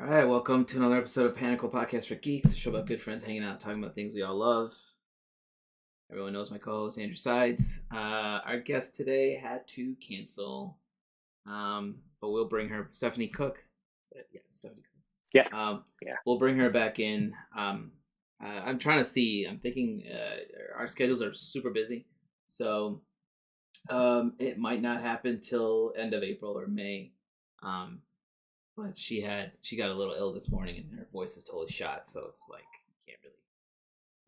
All right, welcome to another episode of Panakal Podcast for Geeks, a show about good friends hanging out, talking about things we all love. Everyone knows my co-host Andrew Sides. Our guest today had to cancel, but we'll bring her, Stephanie Cook. Yeah, Stephanie Cook. Yes. Yeah. We'll bring her back in. I'm trying to see. I'm thinking our schedules are super busy, so it might not happen till end of April or May. But she got a little ill this morning and her voice is totally shot, so it's like you can't really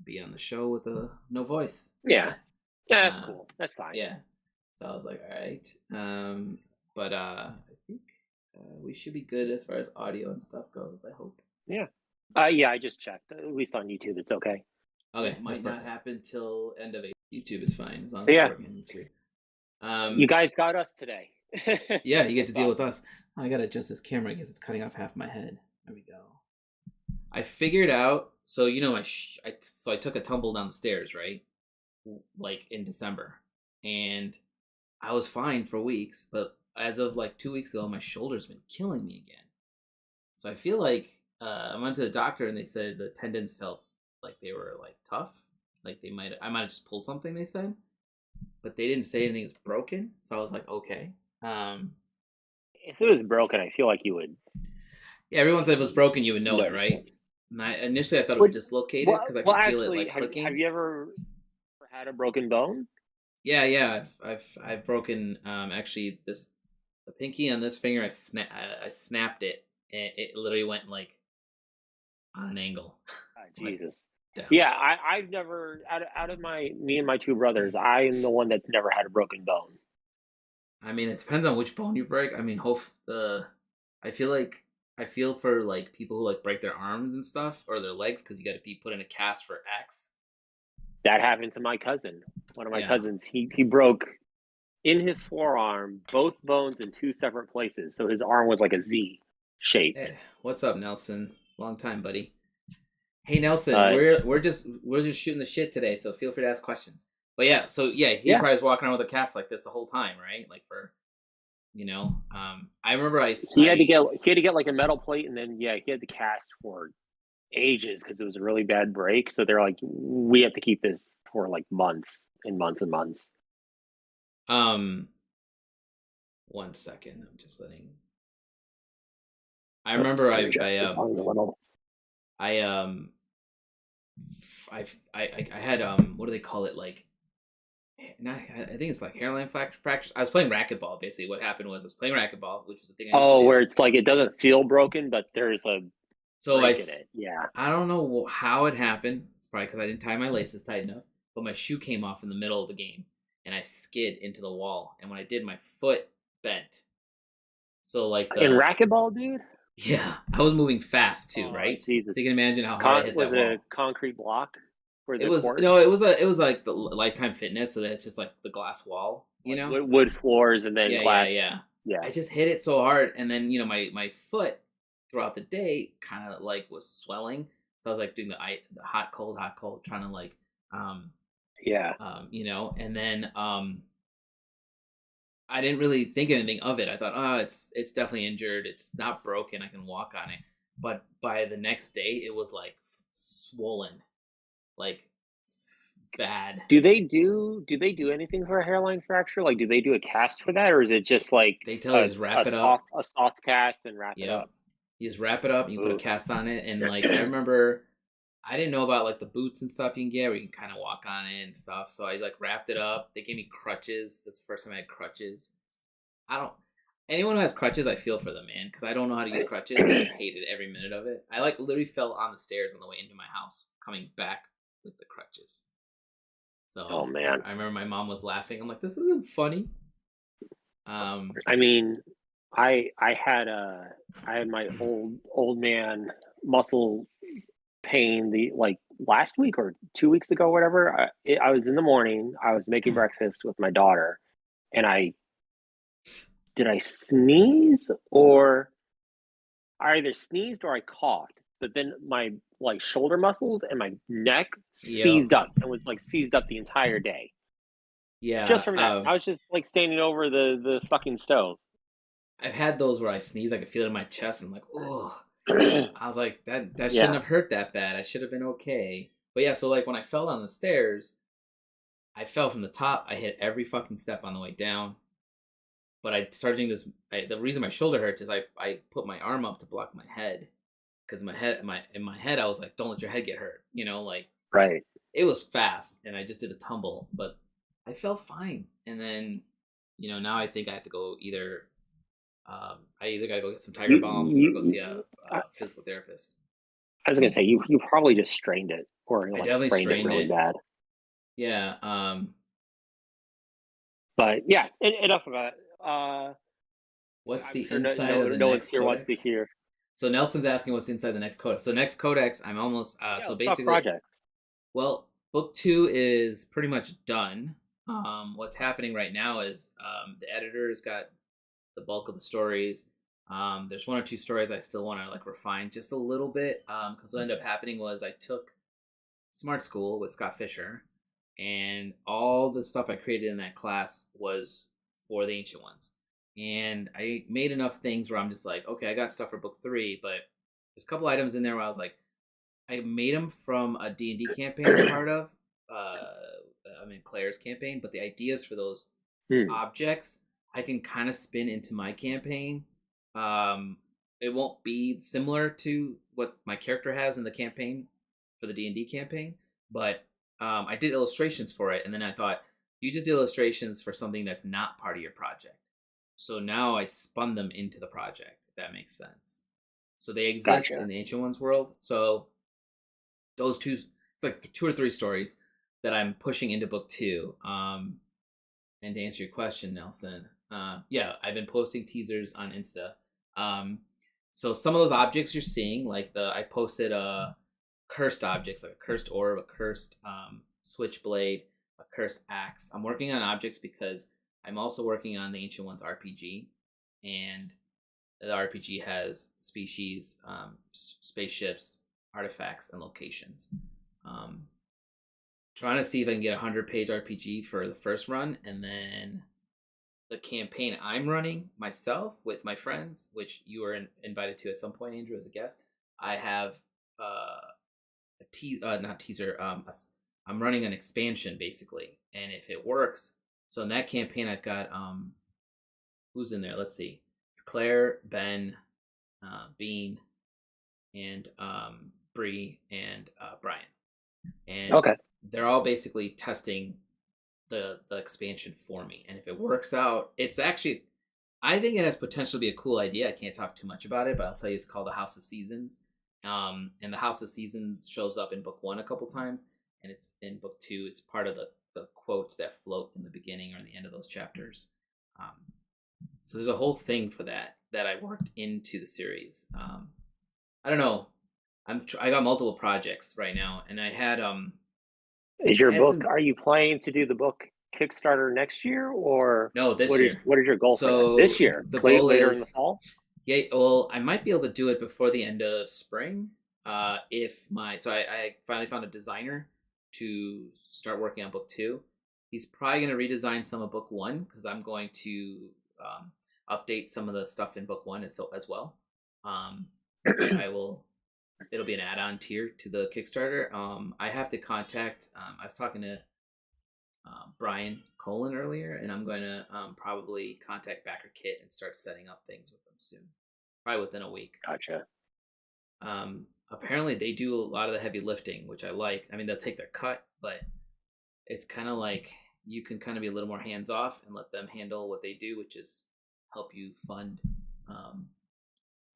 be on the show with no voice. Yeah, that's cool. That's fine. Yeah. So I was like, all right. But I think we should be good as far as audio and stuff goes. I hope. Yeah. I just checked. At least on YouTube, it's okay. Okay, might not happen till end of April. YouTube is fine as long as So, yeah. it's working YouTube. You guys got us today. Yeah, you get to deal with us. I gotta adjust this camera because it's cutting off half my head. There we go. I figured out. So you know, I took a tumble down the stairs, right? Like in December, and I was fine for weeks. But as of like 2 weeks ago, my shoulder's been killing me again. So I feel like I went to the doctor and they said the tendons felt like they were like tough. Like I might have just pulled something. They said, but they didn't say anything was broken. So I was like, okay. If it was broken, I feel like you would. Yeah, everyone said if it was broken, you would know it, right? And initially I thought it was dislocated because I could feel it like clicking. Have you ever had a broken bone? Yeah. I've broken actually the pinky on this finger. I snapped it, and it literally went like on an angle. Oh, Jesus. Yeah, I've never out of me and my two brothers, I'm the one that's never had a broken bone. I mean, it depends on which bone you break. I mean, I feel for like people who like break their arms and stuff or their legs because you got to be put in a cast for X. That happened to my cousin. One of my cousins, he broke in his forearm both bones in two separate places, so his arm was like a Z shaped. Hey, what's up, Nelson? Long time, buddy. Hey, Nelson, we're just shooting the shit today, so feel free to ask questions. But yeah, he probably was walking around with a cast like this the whole time, right? Like for, I remember he had to get like a metal plate, and then he had to cast for ages because it was a really bad break. So they're like, we have to keep this for like months and months and months. 1 second, I'm just letting. I remember I had what do they call it, like. I think it's like hairline fracture. I was playing racquetball. Basically, what happened was I was playing racquetball, which was the thing. Where it's like it doesn't feel broken, but there's a break in it. Yeah. I don't know how it happened. It's probably because I didn't tie my laces tight enough. But my shoe came off in the middle of the game, and I skid into the wall. And when I did, my foot bent. So like in racquetball, dude. Yeah, I was moving fast too, right? Jesus. So you can imagine how hard I hit that wall. Was it a concrete block? It was like the Lifetime Fitness, so that's just like the glass wall, wood floors and then glass. Yeah. I just hit it so hard, and then my foot throughout the day kind of like was swelling, so I was like doing the hot cold, trying to like and then I didn't really think anything of it. I thought, it's definitely injured. It's not broken. I can walk on it. But by the next day, it was like swollen. Like bad. Do they do anything for a hairline fracture? Like, do they do a cast for that, or is it just like they tell you just wrap it up, a soft cast and wrap it up? You just wrap it up. You put a cast on it, and like I remember, I didn't know about like the boots and stuff you can get where you can kind of walk on it and stuff. So I like wrapped it up. They gave me crutches. That's the first time I had crutches. Anyone who has crutches, I feel for them, man, because I don't know how to use crutches. I hated every minute of it. I like literally fell on the stairs on the way into my house, coming back with the crutches. So oh man, I remember my mom was laughing. I'm like, this isn't funny. I mean, I had my old man muscle pain like last week or 2 weeks ago, whatever. I was in the morning. I was making breakfast with my daughter, and did I sneeze, or I either sneezed or I coughed. But then my like shoulder muscles and my neck seized up. It was like seized up the entire day. Yeah. Just from that. I was just like standing over the fucking stove. I've had those where I sneeze, I can feel it in my chest, and I'm like, oh. I was like, that shouldn't have hurt that bad. I should have been okay. But yeah, so like when I fell down the stairs, I fell from the top. I hit every fucking step on the way down. But I started doing this. The reason my shoulder hurts is I put my arm up to block my head, because in my head I was like, don't let your head get hurt. Like right. It was fast, and I just did a tumble, but I felt fine. And then, now I think I have to go either. I either gotta go get some Tiger Balm or go see a physical therapist. I was gonna say you probably just strained it, or I like definitely sprained it really bad. Yeah. But yeah, enough about it. What's I'm the sure inside of the no one next here codex? wants to hear. So Nelson's asking what's inside the next codex. So next codex, I'm almost. Yeah, So let's talk basically, projects. well, book 2 is pretty much done. What's happening right now is the editor's got the bulk of the stories. There's 1 or 2 stories I still want to like refine just a little bit. Because what ended up happening was I took Smart School with Scott Fisher, and all the stuff I created in that class was for the Ancient Ones. And I made enough things where I'm just like, okay, I got stuff for book 3, but there's a couple items in there where I was like, I made them from a D&D campaign I'm part of. I'm in Claire's campaign, but the ideas for those objects I can kind of spin into my campaign. It won't be similar to what my character has in the campaign for the D&D campaign, but I did illustrations for it, and then I thought, you just did illustrations for something that's not part of your project. So now I spun them into the project, if that makes sense. So they exist in the Ancient Ones world. So those two, it's like 2 or 3 stories that I'm pushing into book 2. And to answer your question, Nelson, yeah, I've been posting teasers on Insta. So some of those objects you're seeing, like I posted cursed objects, like a cursed orb, a cursed switchblade, a cursed axe. I'm working on objects because I'm also working on the Ancient Ones RPG, and the RPG has species, spaceships, artifacts, and locations. Trying to see if I can get a 100-page RPG for the first run, and then the campaign I'm running myself with my friends, which you were invited to at some point, Andrew, as a guest. I have not teaser. I'm running an expansion basically, and if it works, so in that campaign I've got who's in there? Let's see. It's Claire, Ben, Bean, and Bree, and Brian, and they're all basically testing the expansion for me. And if it works out, it's actually, I think it has potential to be a cool idea. I can't talk too much about it, but I'll tell you, it's called the House of Seasons. And the House of Seasons shows up in book 1 a couple times, and it's in book 2. It's part of the quotes that float in the beginning or the end of those chapters. So there's a whole thing for that I worked into the series. I don't know. I got multiple projects right now, and I had Is your book? Are you planning to do the book Kickstarter next year, or no? This year. What is your goal for that? This year? The goal later is in the fall. Yeah, well, I might be able to do it before the end of spring. So I finally found a designer to start working on book 2. He's probably going to redesign some of book 1 because I'm going to update some of the stuff in book 1 as well. It'll be an add-on tier to the Kickstarter. I have to contact. I was talking to Brian Colin earlier, and I'm going to probably contact Backer Kit and start setting up things with them soon, probably within a week. Gotcha. Apparently they do a lot of the heavy lifting, which I like. I mean, they'll take their cut, but it's kind of like you can kind of be a little more hands off and let them handle what they do, which is help you fund.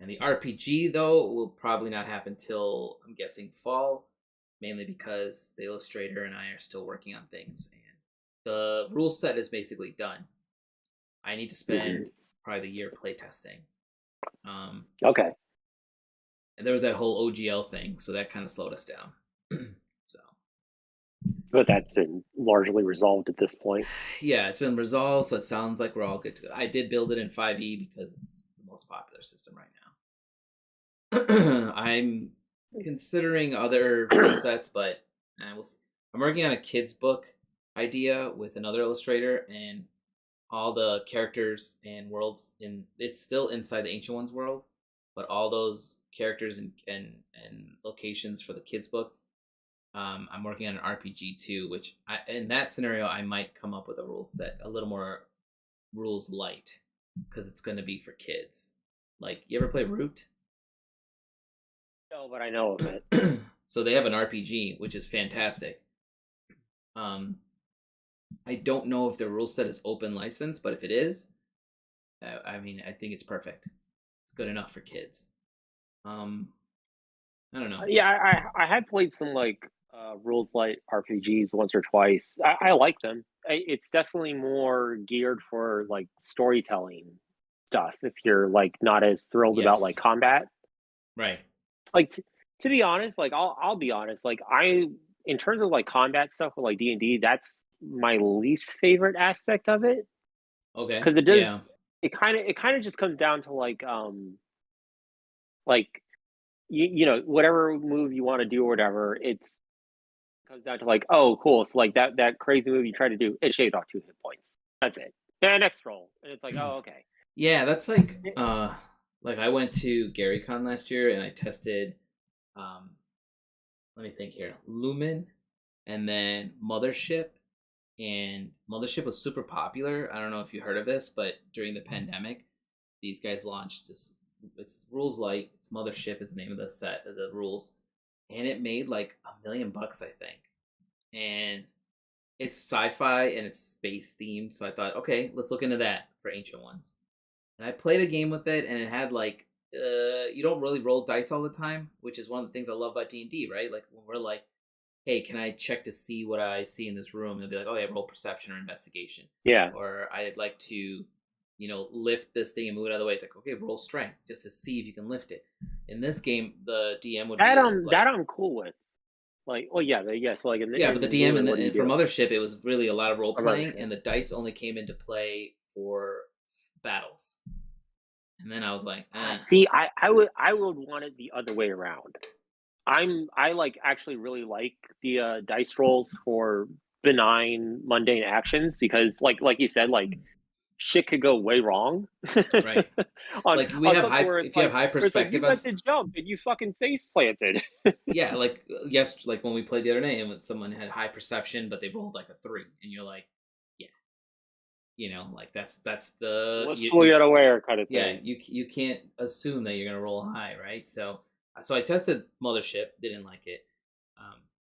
And the RPG, though, will probably not happen till, I'm guessing, fall, mainly because the illustrator and I are still working on things, and the rule set is basically done. I need to spend probably the year playtesting. Okay. And there was that whole OGL thing, so that kind of slowed us down. But that's been largely resolved at this point. Yeah, it's been resolved, so it sounds like we're all good to go. I did build it in 5e because it's the most popular system right now. I'm considering other sets, but I'm working on a kid's book idea with another illustrator, and all the characters and worlds it's still inside the Ancient Ones world, but all those characters and locations for the kids book. I'm working on an RPG too, which in that scenario I might come up with a rule set a little more rules light because it's going to be for kids. Like, you ever play Root? No, but I know of it. So they have an RPG, which is fantastic. I don't know if the rule set is open license, but if it is, I mean, I think it's perfect. It's good enough for kids. I don't know. Yeah, I had played some like rules light RPGs once or twice. I like them. It's definitely more geared for like storytelling stuff. If you're like not as thrilled about like combat, right? Like to be honest, like I'll be honest. Like in terms of like combat stuff with like D&D, that's my least favorite aspect of it. Okay. Because it does. It kind of just comes down to like you know, whatever move you want to do or whatever, it comes down to like, oh, cool. So like that crazy move you try to do, it shaves off 2 hit points. That's it. And next roll, and it's like, oh, okay. Yeah, that's like I went to GaryCon last year and I tested, let me think here, Lumen, and then Mothership. And Mothership was super popular. I don't know if you heard of this, but during the pandemic, these guys launched this. It's Rules Light. It's Mothership is the name of the set of the rules, and it made like $1 million, I think. And it's sci-fi and it's space themed, so I thought, okay, let's look into that for Ancient Ones. And I played a game with it, and it had like you don't really roll dice all the time, which is one of the things I love about D&D, right? Like when we're like, hey, can I check to see what I see in this room? They'll be like, oh yeah, roll perception or investigation. Yeah. Or I'd like to, lift this thing and move it out of the way. It's like, okay, roll strength just to see if you can lift it. In this game, the DM would that I'm cool with. Like, well, yeah, so like, but the DM and for Mothership, it was really a lot of role playing, and the dice only came into play for battles. And then I was like, see, I would want it the other way around. I like actually really like the dice rolls for benign mundane actions because like you said, like shit could go way wrong. Right. Like we have high if you have high perspective, you went to jump and you fucking face planted. Yeah, like like when we played the other day and when someone had high perception but they rolled like a 3 and you're like, yeah. Like that's the what's fully unaware kind of thing. Yeah, you can't assume that you're gonna roll high, right? So I tested Mothership, didn't like it.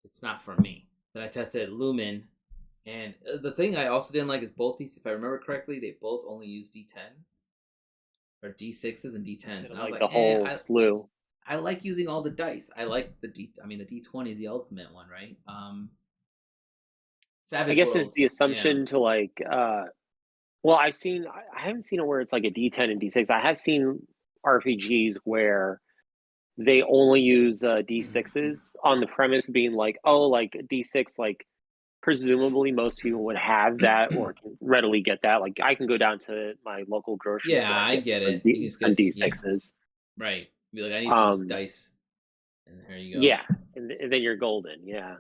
It's not for me. Then I tested Lumen, and the thing I also didn't like is both these. If I remember correctly, they both only use D10s or D6s and D10s. And I was like, the whole slew. I like using all the dice. I like the D20 is the ultimate one, right? Savage. I guess it's the assumption to like. Well, I haven't seen it where it's like a D10 and D6. I have seen RPGs where they only use D6s on the premise being like, oh, like D6, like presumably most people would have that or can readily get that. Like I can go down to my local grocery store. Yeah, I get it. And D6s. Yeah. Right. Be like, I need some dice. And there you go. Yeah. And then you're golden. Yeah.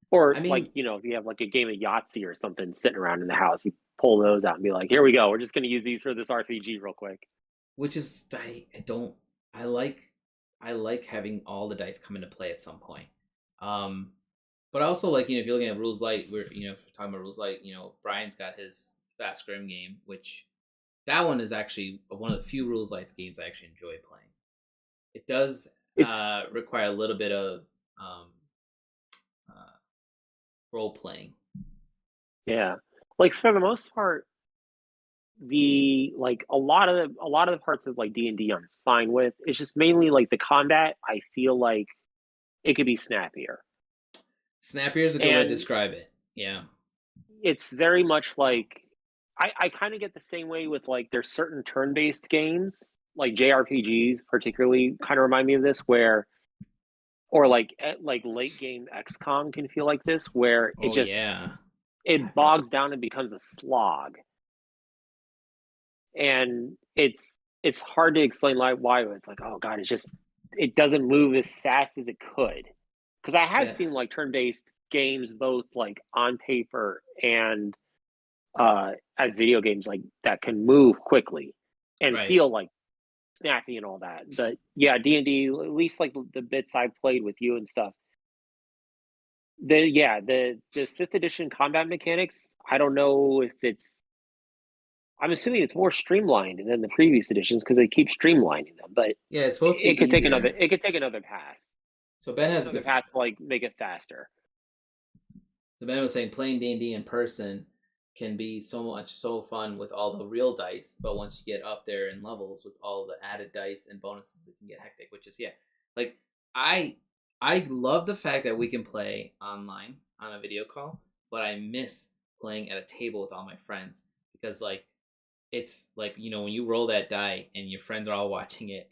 Or like, if you have like a game of Yahtzee or something sitting around in the house, you pull those out and be like, here we go. We're just going to use these for this RPG real quick. Which is, I like having all the dice come into play at some point. But also like, if you're looking at Rules Light, we're talking about Rules Light, Brian's got his Fast Grim game, which that one is actually one of the few Rules Lights games I actually enjoy playing. It does require a little bit of role playing. Yeah. Like for the most part, a lot of the parts of like D&D I'm fine with. It's just mainly like the combat. I feel like it could be snappier. Snappier is a good way to describe it. Yeah. It's very much like I kind of get the same way with like there's certain turn-based games, like JRPGs particularly kind of remind me of this or like late game XCOM can feel like this where it bogs down and becomes a slog. And it's hard to explain why it's like, oh god, it doesn't move as fast as it could. Because I had seen like turn-based games both like on paper and as video games like that can move quickly and feel like snappy and all that. But yeah, D&D, at least like the bits I played with you and stuff. The fifth edition combat mechanics, I don't know if it's. I'm assuming it's more streamlined than the previous editions because they keep streamlining them. But Yeah, it's supposed to be it could take easier. another pass. So Ben has a Another good. pass to like make it faster. So Ben was saying playing D&D in person can be so fun with all the real dice, but once you get up there in levels with all the added dice and bonuses, it can get hectic. Which is like I I love the fact that we can play online on a video call, but I miss playing at a table with all my friends because like it's like when you roll that die and your friends are all watching it,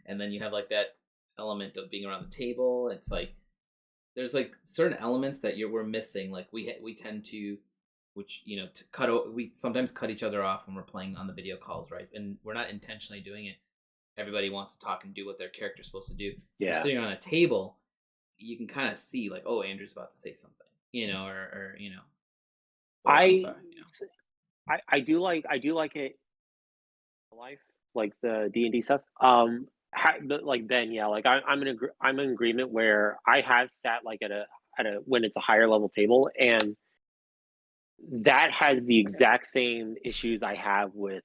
and then you have like that element of being around the table. It's like there's like certain elements that we're missing. Like we tend to, which we sometimes cut each other off when we're playing on the video calls, right? And we're not intentionally doing it. Everybody wants to talk and do what their character's supposed to do. Yeah. You're sitting on a table, you can kind of see like, oh, Andrew's about to say something, or oh, I'm sorry, I do like it. Life like the D&D stuff. But like Ben, yeah, like I'm in agreement where I have sat like at a when it's a higher level table, and that has the exact same issues I have with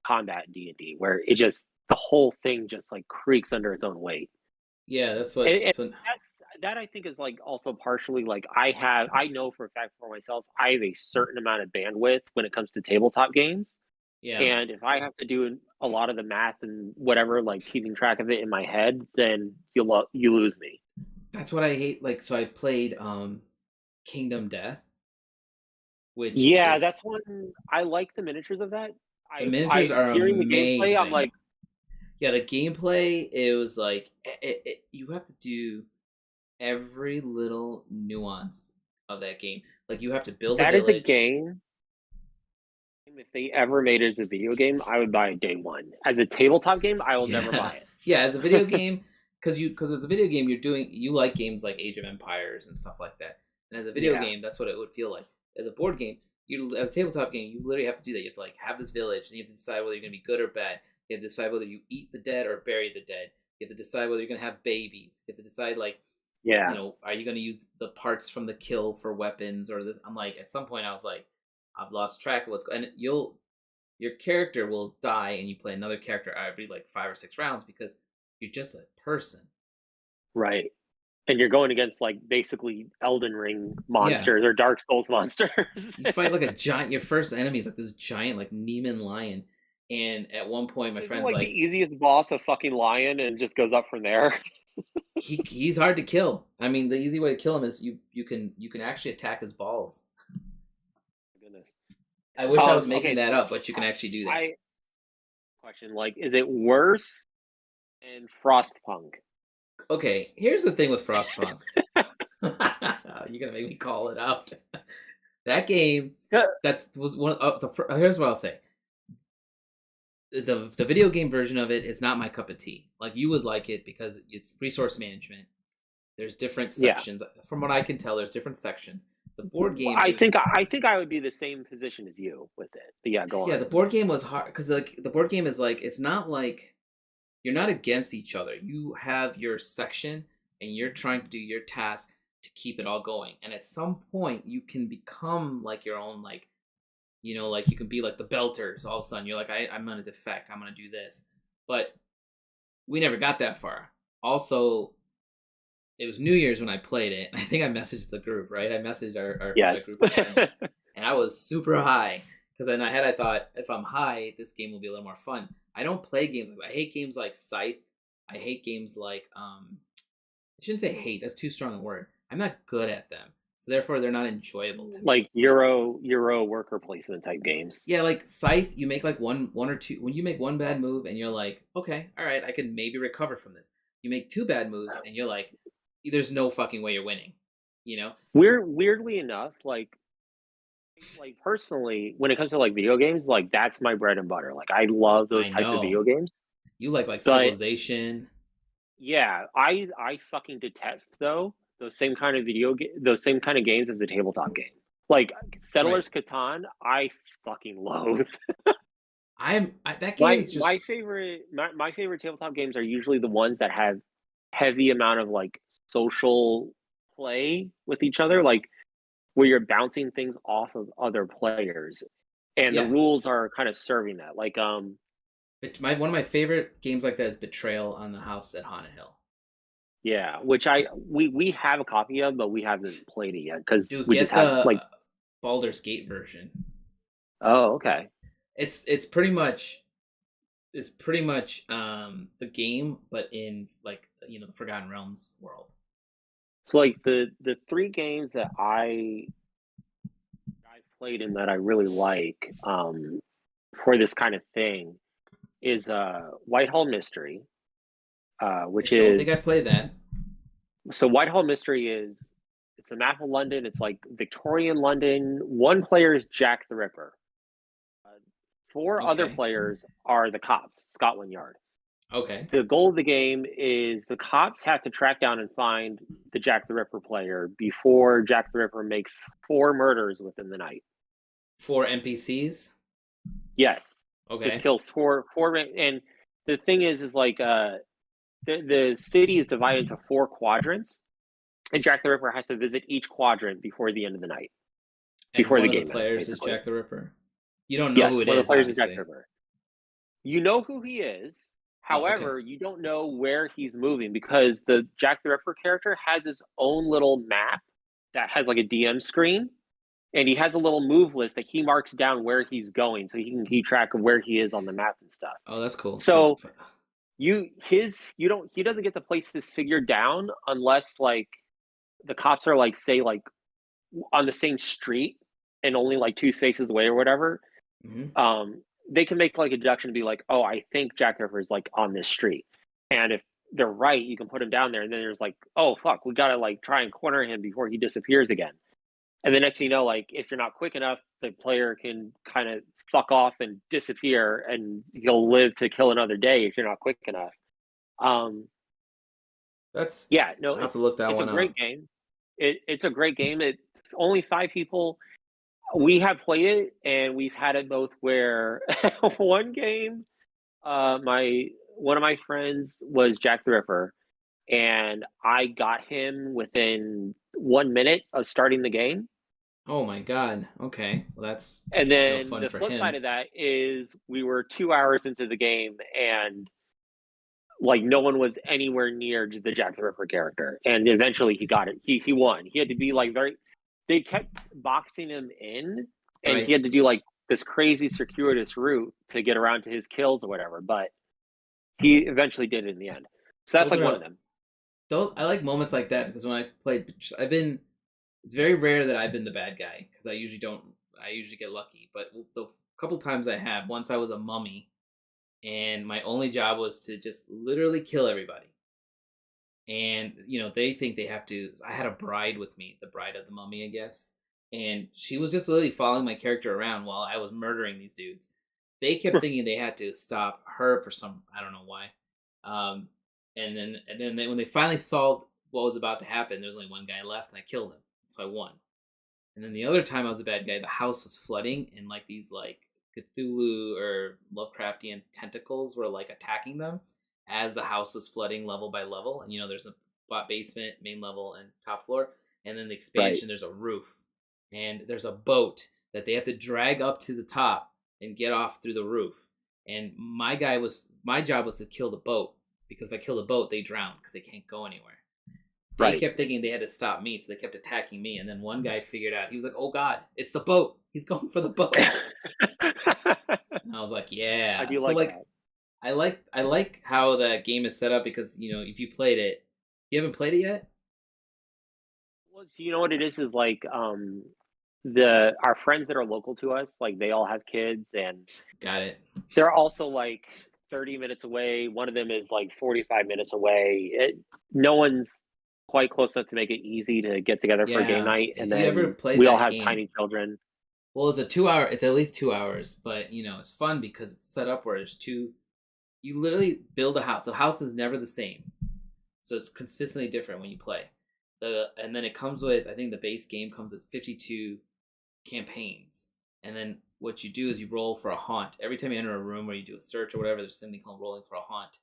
combat D&D, where it just the whole thing just like creaks under its own weight. Yeah, that's what. And that I think is like also partially like I know for a fact for myself I have a certain amount of bandwidth when it comes to tabletop games. Yeah. And if I have to do a lot of the math and whatever, like keeping track of it in my head, then you lose me. That's what I hate. Like, so I played Kingdom Death, which that's one I like the miniatures of that. The miniatures are hearing amazing. The gameplay, I'm like, yeah, the gameplay. It was like you have to do every little nuance of that game. Like you have to build. That is a game. If they ever made it as a video game, I would buy it day one. As a tabletop game, I will never buy it. Yeah, as a video game, because as a video game, you like games like Age of Empires and stuff like that. And as a video game, that's what it would feel like. As a board game, as a tabletop game, you literally have to do that. You have to like have this village, and you have to decide whether you're going to be good or bad. You have to decide whether you eat the dead or bury the dead. You have to decide whether you're going to have babies. You have to decide like, are you going to use the parts from the kill for weapons or this? I'm like, at some point, I was like, I've lost track of what's going. And your character will die, and you play another character every like 5 or 6 rounds because you're just a person, right? And you're going against like basically Elden Ring monsters or Dark Souls monsters. You fight like a giant. Your first enemy is like this giant like Neiman lion, and at one point my friend's like the easiest boss, a fucking lion, and just goes up from there. He's hard to kill. I mean, the easy way to kill him is you can actually attack his balls. I wish I was making that up, but you can actually do that. Question, like, is it worse than Frostpunk? Okay, here's the thing with Frostpunk. You're gonna make me call it out. That game, was one of here's what I'll say. The video game version of it is not my cup of tea. Like, you would like it because it's resource management. There's different sections. From what I can tell, there's different sections. The board game. I think I would be the same position as you with it. But yeah, go on. Yeah, the board game was hard because like the board game is like it's not like you're not against each other. You have your section and you're trying to do your task to keep it all going. And at some point, you can become like your own like like you can be like the Belters. All of a sudden, you're like I'm gonna defect. I'm gonna do this. But we never got that far. Also, it was New Year's when I played it. I think I messaged the group, right? I messaged our group, and I was super high because then I thought if I'm high, this game will be a little more fun. I don't play games like that. I hate games like Scythe. I hate games like I shouldn't say hate. That's too strong a word. I'm not good at them, so therefore they're not enjoyable to me. Like Euro worker placement type games. Yeah, like Scythe, you make like one or two. When you make one bad move, and you're like, okay, all right, I can maybe recover from this. You make 2 bad moves, and you're like, there's no fucking way you're winning, Weirdly enough, like personally, when it comes to like video games, like that's my bread and butter. Like I love those types of video games. You like Civilization. Yeah, I fucking detest those same kind of those same kind of games as a tabletop game. Like Settlers Catan, I fucking loathe. That game is My just favorite tabletop games are usually the ones that have heavy amount of like social play with each other, like where you're bouncing things off of other players, and the yeah. rules are kind of serving that. Like One of my favorite games like that is Betrayal on the House at Haunted Hill. yeah, which we have a copy of, but we haven't played it yet because Dude, we just get have like. the Baldur's Gate version. Oh, okay. It's pretty much the game, but in like the Forgotten Realms world. So like the three games that I've played and that I really like for this kind of thing is Whitehall Mystery, I which don't think I is played that. so Whitehall Mystery is it's a map of London. It's like Victorian London. One player is Jack the Ripper. Four other Okay. players are the cops, Scotland Yard. Okay. The goal of the game is the cops have to track down and find the Jack the Ripper player before Jack the Ripper makes 4 murders within the night. 4 NPCs. Yes, just Okay. kills four. And the thing is like the city is divided into 4 quadrants, and Jack the Ripper has to visit each quadrant before the end of the night, And before one the of the game ends, players is basically. Jack the Ripper. You don't know Yes, who it one of the is, players is Jack the obviously. Ripper. You know who he is. Oh, okay. However, you don't know where he's moving because the Jack the Ripper character has his own little map that has like a DM screen, and he has a little move list that he marks down where he's going, so he can keep track of where he is on the map and stuff. Oh, that's cool. So he doesn't get to place his figure down unless like the cops are like say like on the same street and only like 2 spaces away or whatever. Mm-hmm. They can make like a deduction to be like, oh, I think Jack the Ripper is like on this street, and if they're right, you can put him down there, and then there's like, oh fuck, we gotta like try and corner him before he disappears again. And the next thing you know, like if you're not quick enough, the player can kind of fuck off and disappear, and you'll live to kill another day if you're not quick enough. Um, That's yeah, no, I'll have to look that it's a one great up. game. It's a great game. It's only 5 people. We have played it, and we've had it both where one game, my one of my friends was Jack the Ripper, and I got him within 1 minute of starting the game. Oh my god. Okay. Well, that's And no then fun the for flip side him. of that is we were 2 hours into the game, and like no one was anywhere near the Jack the Ripper character. And eventually he got it. He won. He had to be like very. They kept boxing him in, and he Right. had to do like this crazy circuitous route to get around to his kills or whatever. But he eventually did it in the end. So that's Those like one are of them. those. I like moments like that because when I played, I've been. It's very rare that I've been the bad guy because I usually don't. I usually get lucky, but the couple times I have, once I was a mummy, and my only job was to just literally kill everybody. And they think they have to. I had a bride with me, the bride of the mummy, I guess, and she was just literally following my character around while I was murdering these dudes. They kept thinking they had to stop her for some, I don't know why. And then when they finally solved what was about to happen, there was only one guy left, and I killed him, so I won. And then the other time I was a bad guy, the house was flooding, and like these like Cthulhu or Lovecraftian tentacles were like attacking them as the house was flooding level by level. And there's a basement, main level, and top floor. And then the Right. expansion, there's a roof, and there's a boat that they have to drag up to the top and get off through the roof. And my job was to kill the boat, because if I kill the boat, they drown because they can't go anywhere. They Right. kept thinking they had to stop me, so they kept attacking me. And then one guy figured out, he was like, "Oh God, it's the boat! He's going for the boat!" And I was like, I "Yeah." do So like like, that. I like how that game is set up because if you played it, you haven't played it yet. Well, so you know what it is like the our friends that are local to us, like they all have kids, and Got it. they're also like 30 minutes away. One of them is like 45 minutes away. No one's quite close enough to make it easy to get together for a game Yeah. night. And If you ever then played we all that have game, tiny children. well, it's a 2 hour. It's at least 2 hours, but it's fun because it's set up where there's two. You literally build a house. The house is never the same, so it's consistently different when you play. And then it comes with, I think the base game comes with 52 campaigns, and then what you do is you roll for a haunt. Every time you enter a room where you do a search or whatever, there's something called rolling for a haunt.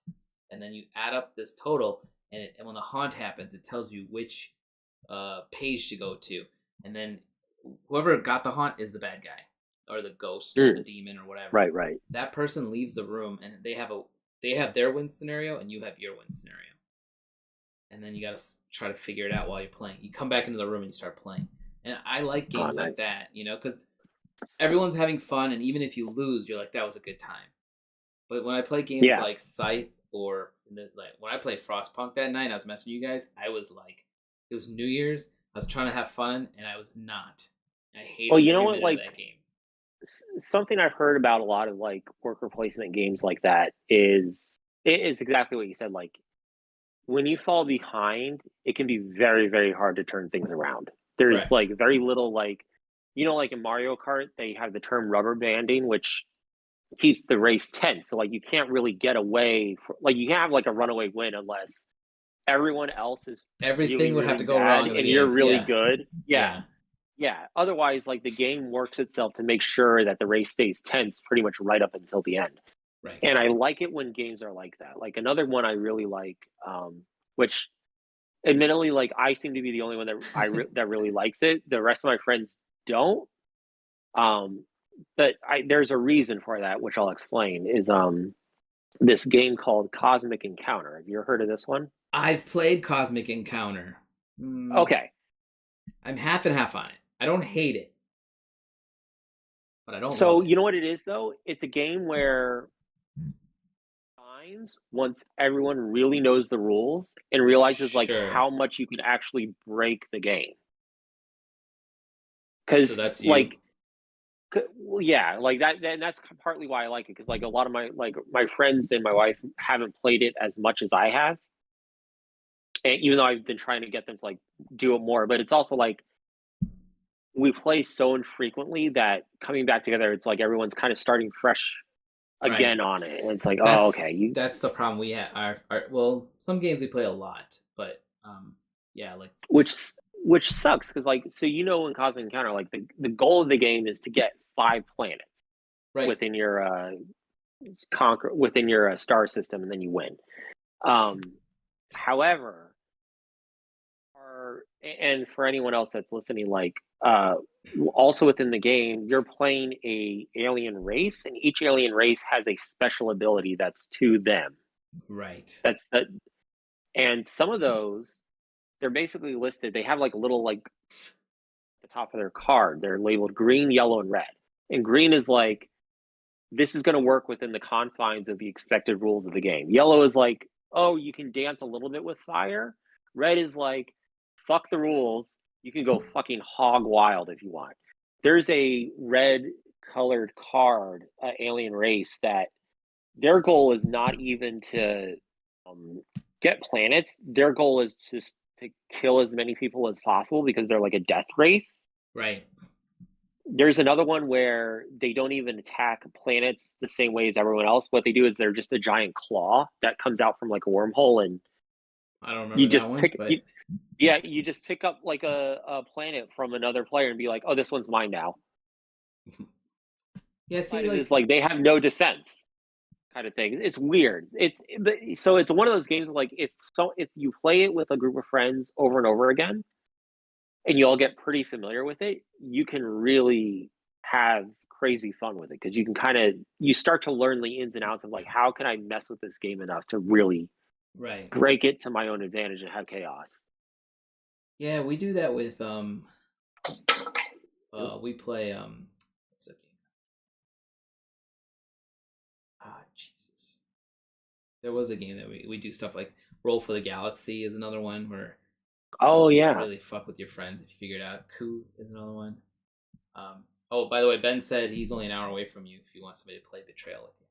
And then you add up this total, and when the haunt happens, it tells you which page to go to. And then whoever got the haunt is the bad guy, or the ghost, or the demon, or whatever. Right. That person leaves the room, and they have their win scenario, and you have your win scenario. And then you got to try to figure it out while you're playing. You come back into the room and you start playing. And I like games like that, because everyone's having fun, and even if you lose, you're like, that was a good time. But when I play games like Scythe, or like when I played Frostpunk that night, I was messaging you guys, I was like, it was New Year's, I was trying to have fun, and I was not. I hated every minute of that game. Something I've heard about a lot of like worker placement games like that is exactly what you said. Like, when you fall behind, it can be very, very hard to turn things around. There's like very little, like, like in Mario Kart, they have the term rubber banding, which keeps the race tense. So like you can't really get away like you can have like a runaway win unless everyone else is everything really, would really have to go wrong and you're really good. Yeah. Otherwise, like the game works itself to make sure that the race stays tense pretty much right up until the end. Right. And I like it when games are like that. Like another one I really like, which admittedly, like I seem to be the only one that that really likes it. The rest of my friends don't. But there's a reason for that, which I'll explain. Is this game called Cosmic Encounter? Have you ever heard of this one? I've played Cosmic Encounter. Okay, I'm half and half on it. I don't hate it, but I don't. So you know what it is though? It's a game where once everyone really knows the rules and realizes like how much you can actually break the game. Because that's like, like that, and that's partly why I like it. Because like a lot of my friends and my wife haven't played it as much as I have, and even though I've been trying to get them to like do it more, but it's also like we play so infrequently that coming back together, it's like everyone's kind of starting fresh again on it, and it's like, okay, that's the problem we have. Well, some games we play a lot, but like which sucks because like in Cosmic Encounter, like the goal of the game is to get 5 planets within your within your star system, and then you win. However, and for anyone else that's listening, like also within the game, you're playing a alien race, and each alien race has a special ability that's to them. Right. And some of those, they're basically listed. They have like a little like the top of their card. They're labeled green, yellow, and red. And green is like, this is going to work within the confines of the expected rules of the game. Yellow is like, oh, you can dance a little bit with fire. Red is like, fuck the rules. You can go fucking hog wild if you want. There's a red colored card, alien race, that their goal is not even to get planets. Their goal is just to kill as many people as possible because they're like a death race. Right. There's another one where they don't even attack planets the same way as everyone else. What they do is they're just a giant claw that comes out from like a wormhole, and I don't remember that one. You just pick up like a planet from another player and be like, oh, this one's mine now. Yeah, see, it's like they have no defense kind of thing. It's weird. It's one of those games like if you play it with a group of friends over and over again, and you all get pretty familiar with it, you can really have crazy fun with it because you can you start to learn the ins and outs of like, how can I mess with this game enough to really break it to my own advantage and have chaos. Yeah, we do that with we play what's that game? Jesus. There was a game that we do stuff like Roll for the Galaxy is another one where really fuck with your friends if you figure it out. Coup is another one. By the way, Ben said he's only an hour away from you if you want somebody to play Betrayal with you.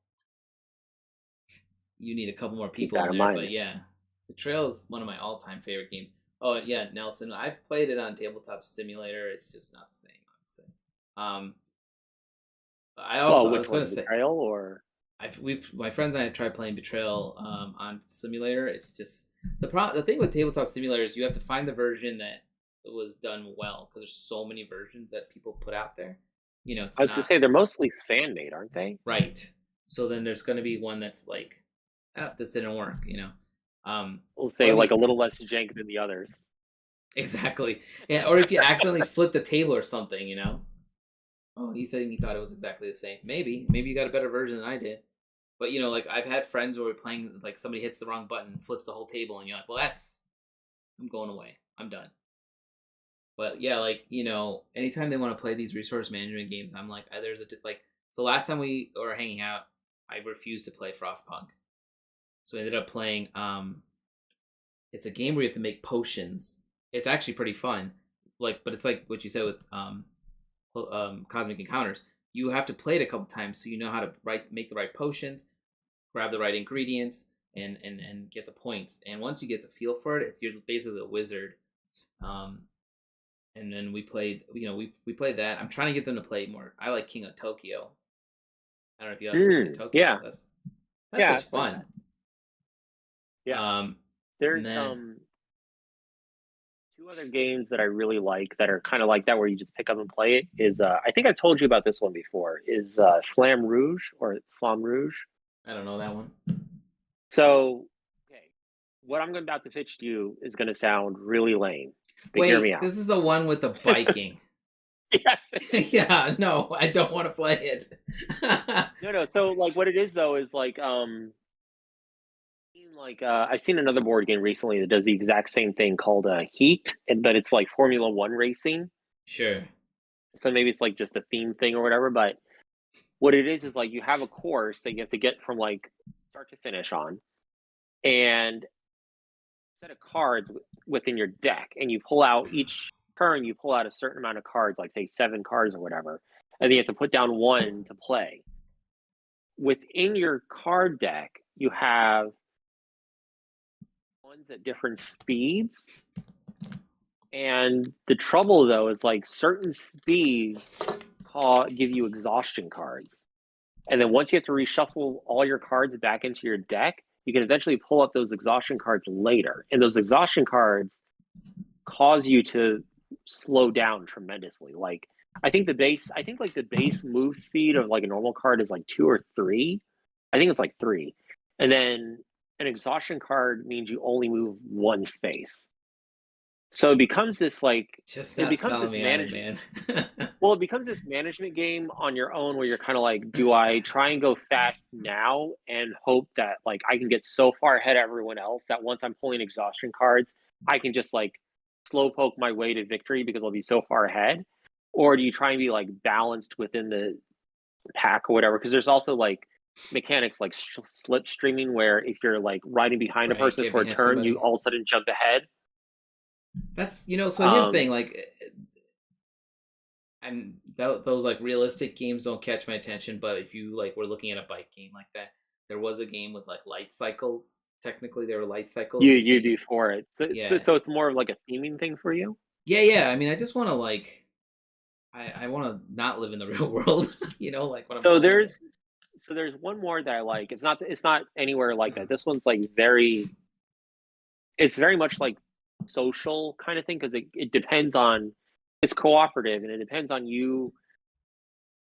You need a couple more people in there, but yeah. Betrayal is one of my all-time favorite games. Oh yeah, Nelson, I've played it on Tabletop Simulator. It's just not the same, honestly. I was going to say Betrayal, or my friends and I have tried playing Betrayal on Simulator. It's just the thing with Tabletop Simulator is you have to find the version that was done well because there's so many versions that people put out there. It's I was gonna not say they're mostly fan made, aren't they? right. So then there's going to be one that's like, oh, this didn't work. We'll say Or like the a little less jank than the others. exactly, yeah. Or if you accidentally flip the table or something. Oh, he said he thought it was exactly the same. Maybe you got a better version than I did. But like I've had friends where we're playing, like somebody hits the wrong button, flips the whole table, and you're like, well, I'm going away. I'm done. But yeah, anytime they want to play these resource management games, I'm like, there's like. So last time we were hanging out, I refused to play Frostpunk. So I ended up playing. It's a game where you have to make potions. It's actually pretty fun. But it's like what you said with Cosmic Encounters. You have to play it a couple times so you know how to make the right potions, grab the right ingredients, and get the points. And once you get the feel for it, you're basically a wizard. And then we played, we played that. I'm trying to get them to play more. I like King of Tokyo. I don't know if you have King of Tokyo. Yeah, That's yeah, just fun. Yeah. And There's then, two other games that I really like that are kind of like that where you just pick up and play it is I think I've told you about this one before, is Flamme Rouge or Flamme Rouge. I don't know that one. So, okay, what I'm about to pitch to you is going to sound really lame. But hear me Wait, out. this is the one with the biking. Yes. Yeah, no, I don't want to play it. No. So like what it is though is like I've seen another board game recently that does the exact same thing called Heat, but it's like Formula One racing. Sure. So maybe it's like just a theme thing or whatever. But what it is like you have a course that you have to get from like start to finish on, and set of cards within your deck, and you pull out each turn. You pull out a certain amount of cards, like say 7 cards or whatever, and then you have to put down 1 to play. Within your card deck, you have ones at different speeds. And the trouble though is like certain speeds give you exhaustion cards. And then once you have to reshuffle all your cards back into your deck, you can eventually pull up those exhaustion cards later. And those exhaustion cards cause you to slow down tremendously. Like I think the base move speed of like a normal card is like 2 or 3. I think it's like 3. And then an exhaustion card means you only move 1 space. So it becomes this management. Well, it becomes this management game on your own where you're kind of like, do I try and go fast now and hope that like I can get so far ahead of everyone else that once I'm pulling exhaustion cards, I can just like slow poke my way to victory because I'll be so far ahead? Or do you try and be like balanced within the pack or whatever? Because there's also like mechanics like slipstreaming where if you're like riding behind a person for a turn, you all of a sudden jump ahead. That's so here's the thing, like, and those like realistic games don't catch my attention, but if you like were looking at a bike game like that, there was a game with like light cycles. Technically, there were light cycles. You do for it, so it's more of like a theming thing for you. Yeah. I mean, I just want to like, I want to not live in the real world, like when I'm. So there's one more that I like. It's not anywhere like that. This one's like it's very much like social kind of thing because it depends on, it's cooperative and it depends on you.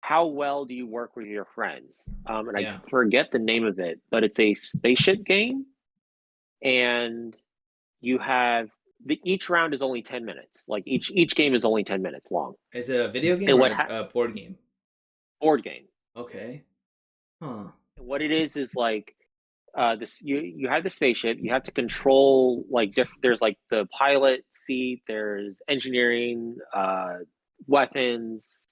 How well do you work with your friends? And I forget the name of it, but it's a spaceship game, and you have each round is only 10 minutes. Like each game is only 10 minutes long. Is it a video game or a board game? Board game. Okay. Huh. What it is like this you have the spaceship, you have to control like there's like the pilot seat, there's engineering, weapons,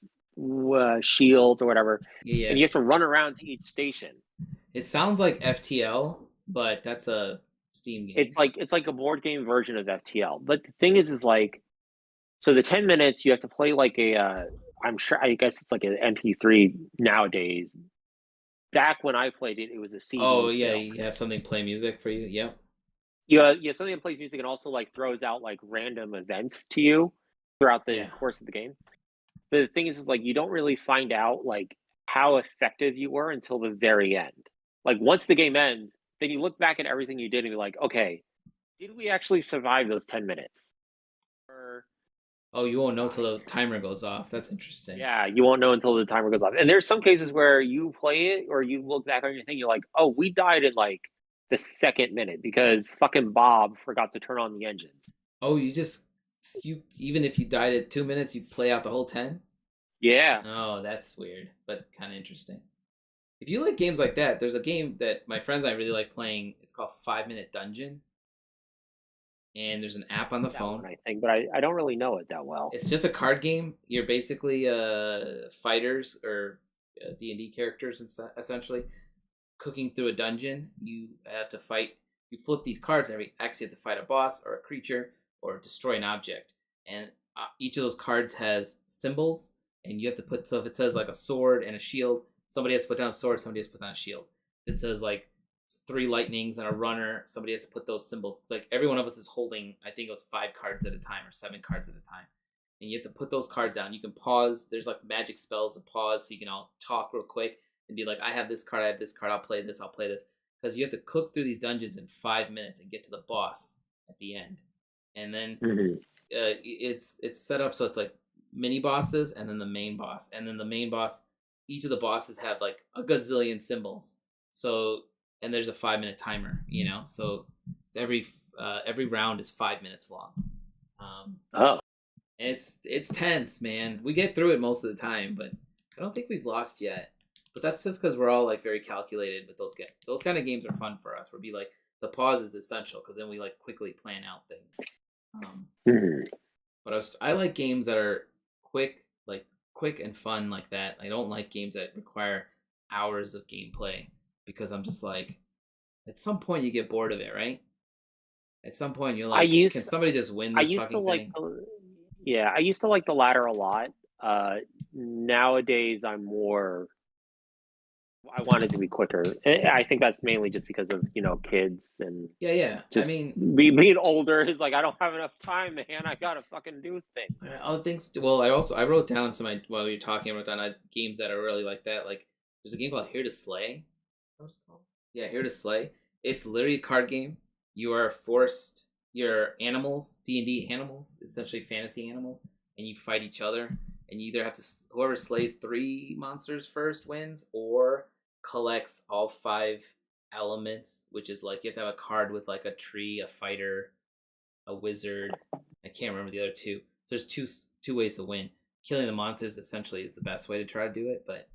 shields or whatever. Yeah. And you have to run around to each station. It sounds like FTL, but that's a Steam game. It's like a board game version of FTL. But the thing is like, so the 10 minutes you have to play like I guess it's like an MP3 nowadays. Back when I played it, it was a CD. Oh yeah, you have something play music for you. Yep. Yeah, something that plays music and also like throws out like random events to you throughout the course of the game. But the thing is like you don't really find out like how effective you were until the very end. Like once the game ends, then you look back at everything you did and be like, okay, did we actually survive those 10 minutes? Oh, you won't know till the timer goes off. That's interesting. Yeah, you won't know until the timer goes off. And there's some cases where you play it or you look back on your thing, you're like, oh, we died in like the second minute because fucking Bob forgot to turn on the engines. Oh, you even if you died at 2 minutes, you play out the whole 10? Yeah. Oh, that's weird, but kind of interesting. If you like games like that, there's a game that my friends and I really like playing. It's called 5 Minute Dungeon, and there's an app on the That phone. one, I think, but I don't really know it that well. It's just a card game. You're basically fighters or D&D characters, essentially, cooking through a dungeon. You have to fight. You flip these cards, and every X you have to fight a boss or a creature or destroy an object. And each of those cards has symbols, and you have to put. So if it says like a sword and a shield, somebody has to put down a sword. Somebody has to put down a shield. If it says like 3 lightnings and a runner, somebody has to put those symbols. Like every one of us is holding, I think it was 5 cards at a time or 7 cards at a time, and you have to put those cards down. You can pause. There's like magic spells to pause, so you can all talk real quick and be like, I have this card, I have this card, I'll play this, because you have to cook through these dungeons in 5 minutes and get to the boss at the end. And then it's set up so it's like mini bosses and then the main boss, and then the main boss. Each of the bosses have like a gazillion symbols. So and there's a 5 minute timer, So it's every round is 5 minutes long. Oh, It's tense, man. We get through it most of the time, but I don't think we've lost yet. But that's just because we're all like very calculated with those games. Those kind of games are fun for us. We'll be like, the pause is essential because then we like quickly plan out things. But I like games that are quick and fun like that. I don't like games that require hours of gameplay because I'm just like, at some point you get bored of it, right? At some point you're like, can somebody just win this fucking thing? I used to like the latter a lot. Nowadays I'm more. I want it to be quicker. I think that's mainly just because of kids and I mean, being older is like I don't have enough time, man. I gotta fucking do things. Other things. Well, I wrote down while you're talking. I wrote down games that are really like that. Like there's a game called Here to Slay. What's it called? Yeah, Here to Slay. It's literally a card game. You are forced. You're animals, D&D animals, essentially fantasy animals, and you fight each other. And you either have to whoever slays 3 monsters first wins, or collects all 5 elements, which is like you have to have a card with like a tree, a fighter, a wizard. I can't remember the other 2. So there's two ways to win. Killing the monsters essentially is the best way to try to do it, but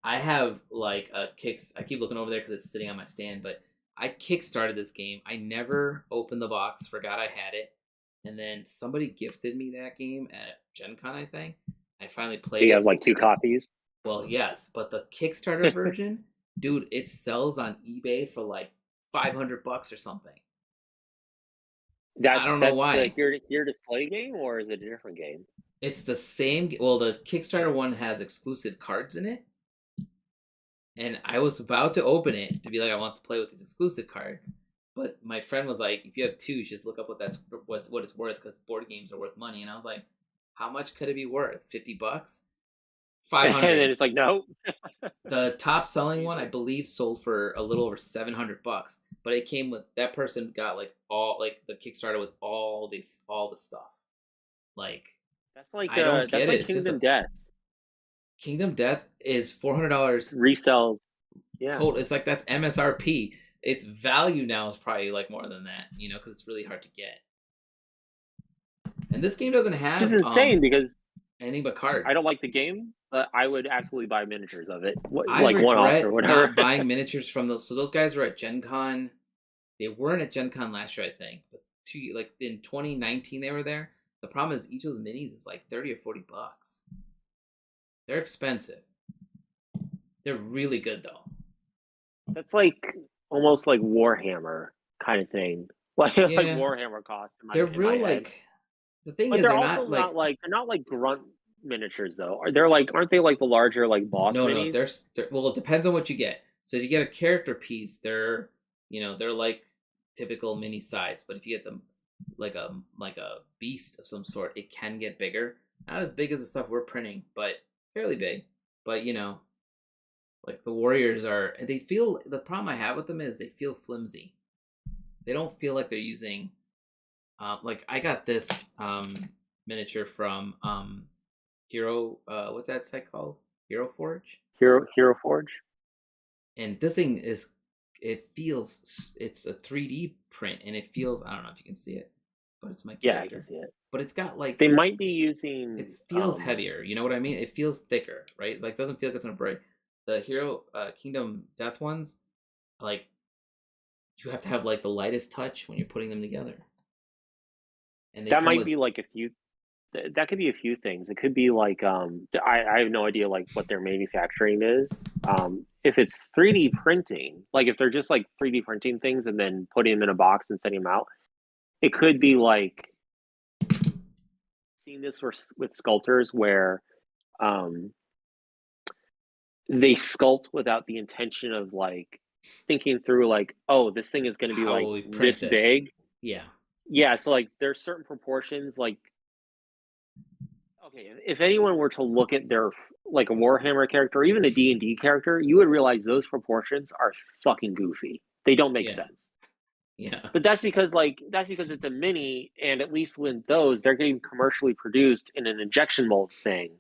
I have like a I keep looking over there because it's sitting on my stand, but I kickstarted this game. I never opened the box, forgot I had it, and then somebody gifted me that game at Gen Con, I think. I finally played it. So you have like 2 copies? Well, yes, but the Kickstarter version, dude, it sells on eBay for like $500 or something. I don't know why. The Here to Slay game, or is it a different game? It's the same. Well, the Kickstarter one has exclusive cards in it, and I was about to open it to be like, I want to play with these exclusive cards, but my friend was like, if you have 2, just look up what it's worth because board games are worth money, and I was like, how much could it be worth? $50? 500. And then it's like, no. The top selling one, I believe, sold for a little over $700, but it came with that person got like all like the Kickstarter with all the stuff. Like that's like I don't get it. Kingdom Death. Kingdom Death is $400 resells. Yeah, total. It's like that's MSRP. Its value now is probably like more than that, because it's really hard to get. And this game doesn't have. It's insane because anything but cards. I don't like the game, but I would absolutely buy miniatures of it, like one-off or whatever. Not buying miniatures from those. So those guys were at Gen Con. They weren't at Gen Con last year, I think. But in 2019, they were there. The problem is each of those minis is like $30 or $40. They're expensive. They're really good though. That's like almost like Warhammer kind of thing, like Warhammer cost. They're real like. The thing but is, they're not like grunt miniatures though. Aren't they like the larger like boss minis? No. Well, it depends on what you get. So if you get a character piece, they're like typical mini size. But if you get them like a beast of some sort, it can get bigger. Not as big as the stuff we're printing, but fairly big. But like the warriors are. They feel the problem I have with them is they feel flimsy. They don't feel like they're using Like I got this miniature from Hero. What's that site called? Hero Forge. Hero Forge. And this thing is, it feels, it's a 3D print, and it feels, I don't know if you can see it, but it's my Yeah, I can character. see it. But it's got like, They might be using. it feels heavier. You know what I mean? It feels thicker, right? Like doesn't feel like it's gonna break. The Hero Kingdom Death ones, like you have to have like the lightest touch when you're putting them together. And they That come might with, be like a few. That could be a few things. It could be like I have no idea like what their manufacturing is. If it's 3D printing, like if they're just like 3D printing things and then putting them in a box and sending them out, it could be like seen this with sculptors where um, they sculpt without the intention of like thinking through like, oh, this thing is going to be how like will we print this this? big. Yeah. Yeah, so like there's certain proportions like okay, if anyone were to look at their like a Warhammer character or even a D&D character, you would realize those proportions are fucking goofy. They don't make Yeah. sense. Yeah. But that's because it's a mini, and at least with those, they're getting commercially produced in an injection mold thing.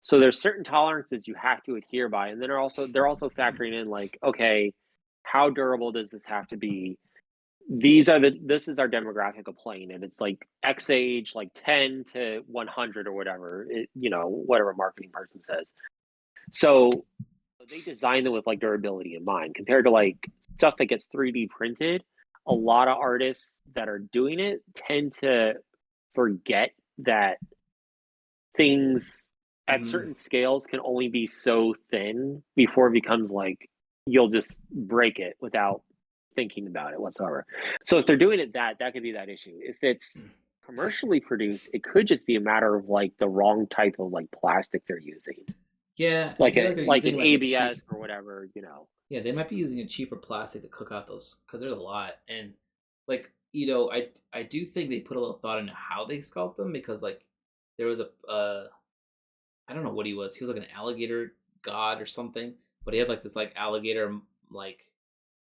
So there's certain tolerances you have to adhere by, and then they're also factoring in like, okay, how durable does this have to be? This is our demographic of playing, and it's like X age, like 10 to 100 or whatever, whatever a marketing person says. So they design them with like durability in mind compared to like stuff that gets 3D printed. A lot of artists that are doing it tend to forget that things at Mm-hmm. certain scales can only be so thin before it becomes like you'll just break it without thinking about it whatsoever. So if they're doing it that could be that issue. If it's commercially produced, it could just be a matter of like the wrong type of like plastic they're using. Yeah, I Like feel like they're like using an like a cheap. ABS or whatever. Yeah, they might be using a cheaper plastic to cook out those because there's a lot, and like I do think they put a little thought into how they sculpt them because like there was a I don't know what he was. He was like an alligator god or something, but he had like this like alligator like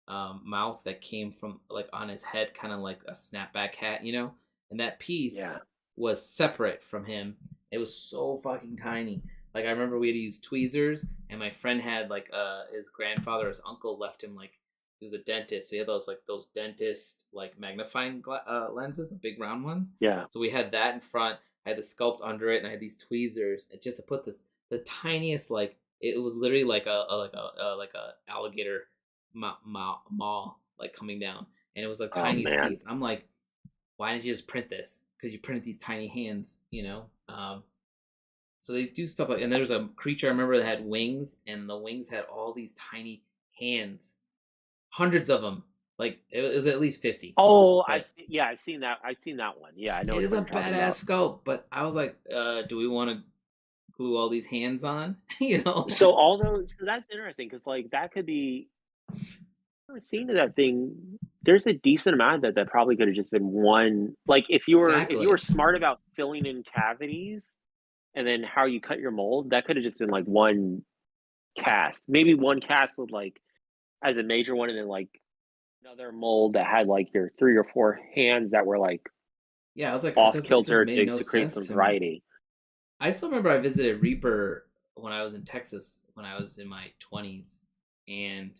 mouth that came from like on his head, kind of like a snapback hat, and that piece Yeah. was separate from him. It was so fucking tiny. Like I remember we had to use tweezers, and my friend had like his grandfather, his uncle left him like he was a dentist, so he had those dentist like magnifying lenses, the big round ones. Yeah. So we had that in front. I had the sculpt under it, and I had these tweezers, and just to put the tiniest like it was literally like a alligator maw like coming down, and it was like Oh tiniest man. piece. I'm like, why didn't you just print this? Because you printed these tiny hands. So they do stuff like, and there was a creature I remember that had wings, and the wings had all these tiny hands, hundreds of them. Like it was at least 50. Oh, But I've seen that. I've seen that one. Yeah, I know it which is one a you're talking badass about. sculpt. But I was like, do we want to glue all these hands on? So that's interesting because like that could be. I've never seen that thing. There's a decent amount that probably could have just been one. Like if you were Exactly. smart about filling in cavities and then how you cut your mold, that could have just been like one cast. Maybe one cast with like as a major one, and then like another mold that had like your 3 or 4 hands that were like Yeah, I was like, off it just kilter made no to create sense some to me. variety. I still remember I visited Reaper when I was in Texas when I was in my 20s, and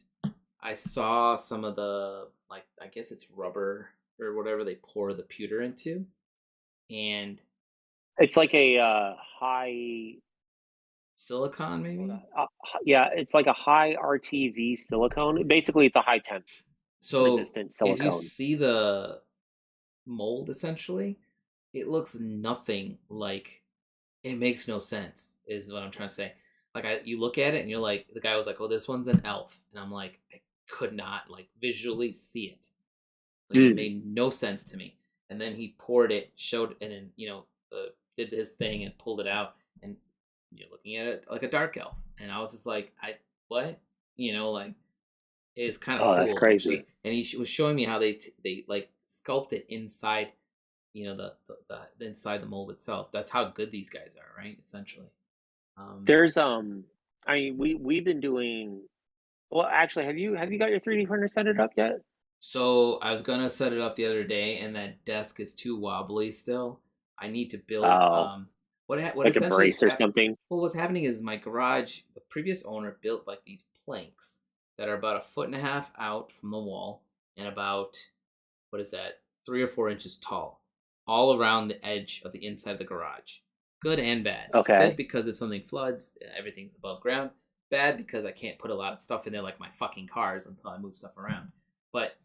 I saw some of the like I guess it's rubber or whatever they pour the pewter into, and It's like a high, silicon maybe. yeah, it's like a high RTV silicone. Basically, it's a high temp So resistant if you silicone. see the mold, essentially, it looks nothing like. It makes no sense, is what I'm trying to say. Like you look at it and you're like, the guy was like, "Oh, this one's an elf," and I'm like, I could not like visually see it. Like it Mm. made no sense to me. And then he poured it, showed, and then did his thing and pulled it out, and you're looking at it like a dark elf, and I was just like, I what, like it's kind of Oh, that's cool actually. crazy. And he was showing me how they like sculpt it inside, the inside the mold itself. That's how good these guys are, right? Essentially. Um, There's I mean we've been doing well. Actually, have you got your 3D printer set it up yet? So I was gonna set it up the other day, and that desk is too wobbly still. I need to build. Oh, What like a essentially is brace or happening? something. Well, what's happening is my garage. The previous owner built like these planks that are about a foot and a half out from the wall, and about, what is that, 3 or 4 inches tall, all around the edge of the inside of the garage. Good and bad. Okay. Good because if something floods, everything's above ground. Bad because I can't put a lot of stuff in there like my fucking cars until I move stuff around. But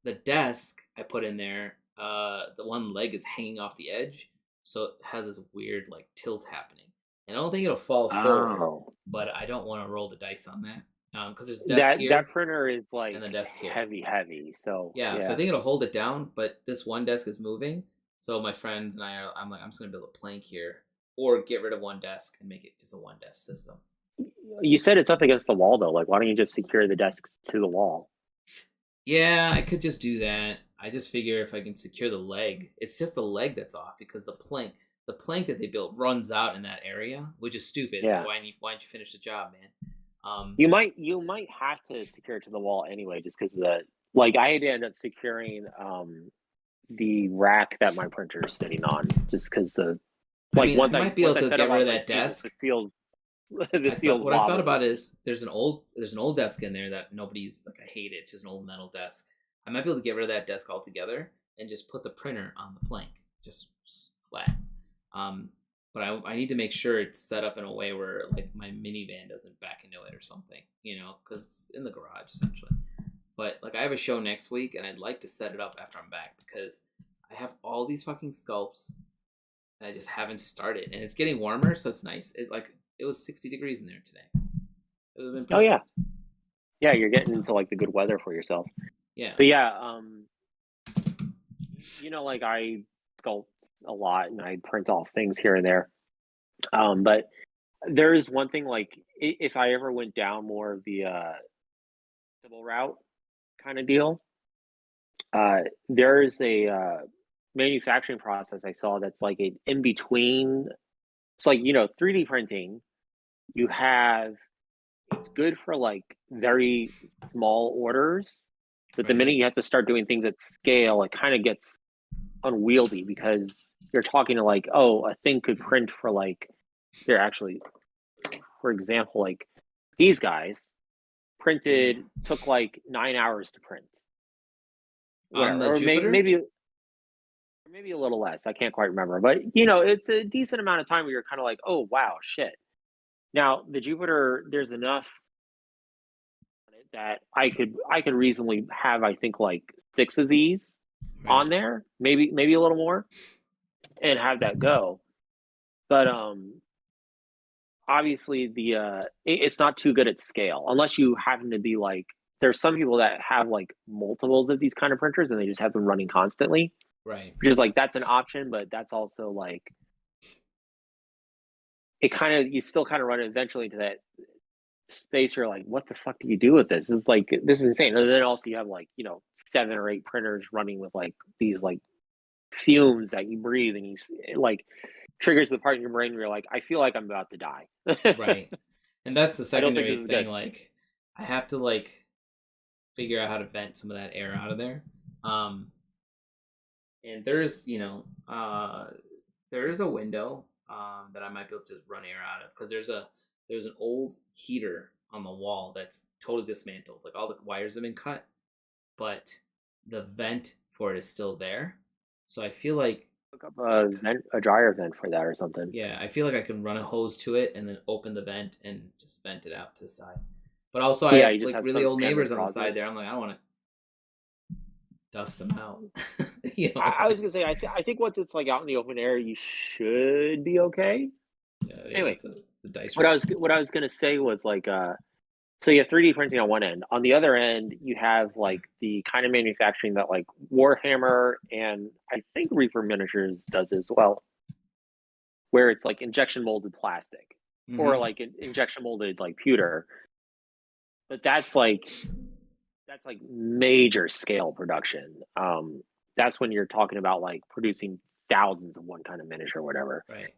the desk I put in there, the one leg is hanging off the edge, so it has this weird like tilt happening. And I don't think it'll fall forward, Oh, but I don't want to roll the dice on that because there's a desk that here printer is and like the desk here. heavy. So Yeah, so I yeah. think it'll hold it down, but this one desk is moving. So my friends and I'm like, I'm just gonna build a plank here, or get rid of one desk and make it just a one desk system. You said it's up against the wall though. Like, why don't you just secure the desks to the wall? Yeah, I could just do that. I just figure if I can secure the leg, it's just the leg that's off because the plank that they built runs out in that area, which is stupid. It's like Yeah. why didn't you finish the job, man? You might have to secure it to the wall anyway, just because the like I had to end up securing the rack that my printer is sitting on, just because the I like mean, I might be able once I to set get up, I rid was of like, that Jesus, desk. the seal's What I thought wobbly. about is there's an old desk in there that nobody's like. I hate it. It's just an old metal desk. I might be able to get rid of that desk altogether and just put the printer on the plank, just flat. Um, but I need to make sure it's set up in a way where like my minivan doesn't back into it or something, because it's in the garage essentially. But like I have a show next week, and I'd like to set it up after I'm back because I have all these fucking sculpts and I just haven't started, and it's getting warmer, so it's nice. It was 60 degrees in there today. It would have been Oh yeah, perfect. yeah, you're getting So into like the good weather for yourself. yeah, But yeah, like I sculpt a lot and I print off things here and there. But there is one thing like if I ever went down more of the double route kind of deal, there is a manufacturing process I saw that's like an in between. It's like 3D printing. You have It's good for like very small orders, but the minute right. you have to start doing things at scale, it kind of gets unwieldy because you're talking to like, oh, a thing could print for like, they're actually, for example, like these guys Mm. printed took like 9 hours to print, On the whatever, or Jupiter, maybe a little less. I can't quite remember, but it's a decent amount of time where you're kind of like, oh wow, shit. Now the Jupiter, there's enough that I could reasonably have, I think, like 6 of these right? on there, maybe a little more, and have that go. But obviously it's not too good at scale unless you happen to be like, there's some people that have like multiples of these kind of printers and they just have them running constantly, Right. which is like that's an option, but that's also like it kind of, you still kind of run eventually into that space. You're like, what the fuck do you do with this? This is insane. And then also you have like 7 or 8 printers running with like these like fumes that you breathe, and it like triggers the part in your brain where you're like, I feel like I'm about to die. Right. And that's the I don't think secondary this is thing. good. Like, I have to like figure out how to vent some of that air out of there. Um, and there is a window that I might be able to just run air out of because there's an old heater on the wall that's totally dismantled. Like all the wires have been cut, but the vent for it is still there. So I feel like Look up I a dryer vent for that or something. Yeah, I feel like I can run a hose to it and then open the vent and just vent it out to the side. But also, I Yeah, have you just like have really some old neighbors janitor on the side closet. there. I'm like, I don't want to dust them out. I was gonna say, I think once it's like out in the open air, you should be okay. Yeah, Anyway, it's a dice what I roll. was what I was gonna say was like, so you have 3D printing on one end. On the other end, you have like the kind of manufacturing that like Warhammer and I think Reaper Miniatures does as well, where it's like injection molded plastic or Mm-hmm. like injection molded like pewter. But that's like major scale production. That's when you're talking about like producing thousands of one kind of miniature or whatever. Right.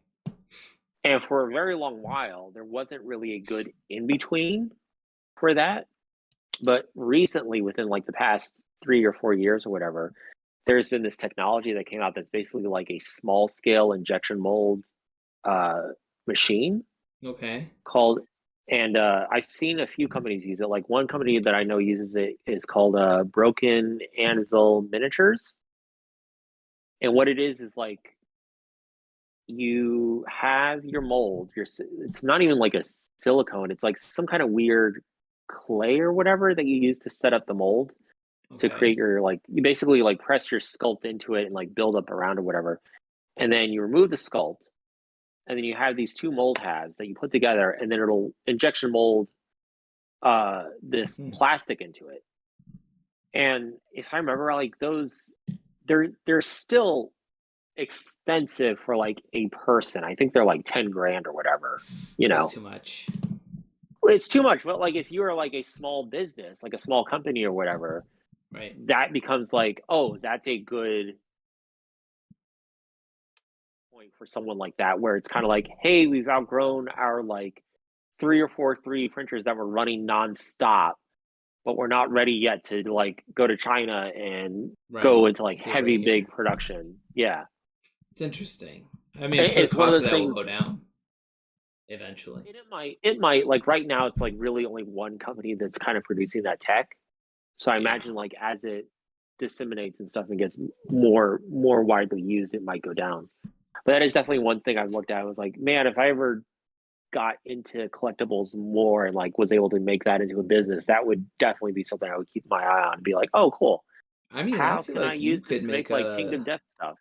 And for a very long while, there wasn't really a good in between for that. But recently, within like the past 3 or 4 years or whatever, there's been this technology that came out that's basically like a small scale injection mold machine Okay. called, and I've seen a few companies use it. Like one company that I know uses it is called Broken Anvil Miniatures. And what it is like you have your mold, it's not even like a silicone, it's like some kind of weird clay or whatever that you use to set up the mold to Okay. create your, like, you basically like press your sculpt into it and like build up around or whatever. And then you remove the sculpt, and then you have these two mold halves that you put together, and then it'll injection mold this Hmm. plastic into it. And if I remember, like those, they're still expensive for like a person. I think they're like 10 grand or whatever. You That's know, too much. it's too much. But like if you are like a small business, like a small company or whatever, Right. that becomes like, oh, that's a good point for someone like that, where it's kind of like, hey, we've outgrown our like 3 or 4 3D printers that were running nonstop, but we're not ready yet to like go to China and Right. go into like Do it right heavy big here. production. Yeah, It's interesting. I mean, I'm sure the it's one of cost of those that will things. go down eventually. It might like right now it's like really only one company that's kind of producing that tech. So I Yeah. imagine like as it disseminates and stuff and gets more widely used, it might go down. But that is definitely one thing I've looked at. I was like, man, if I ever got into collectibles more and like was able to make that into a business, that would definitely be something I would keep my eye on and be like, oh, cool. I mean, I How feel can I like you use this could to make make like Kingdom a Death stuff?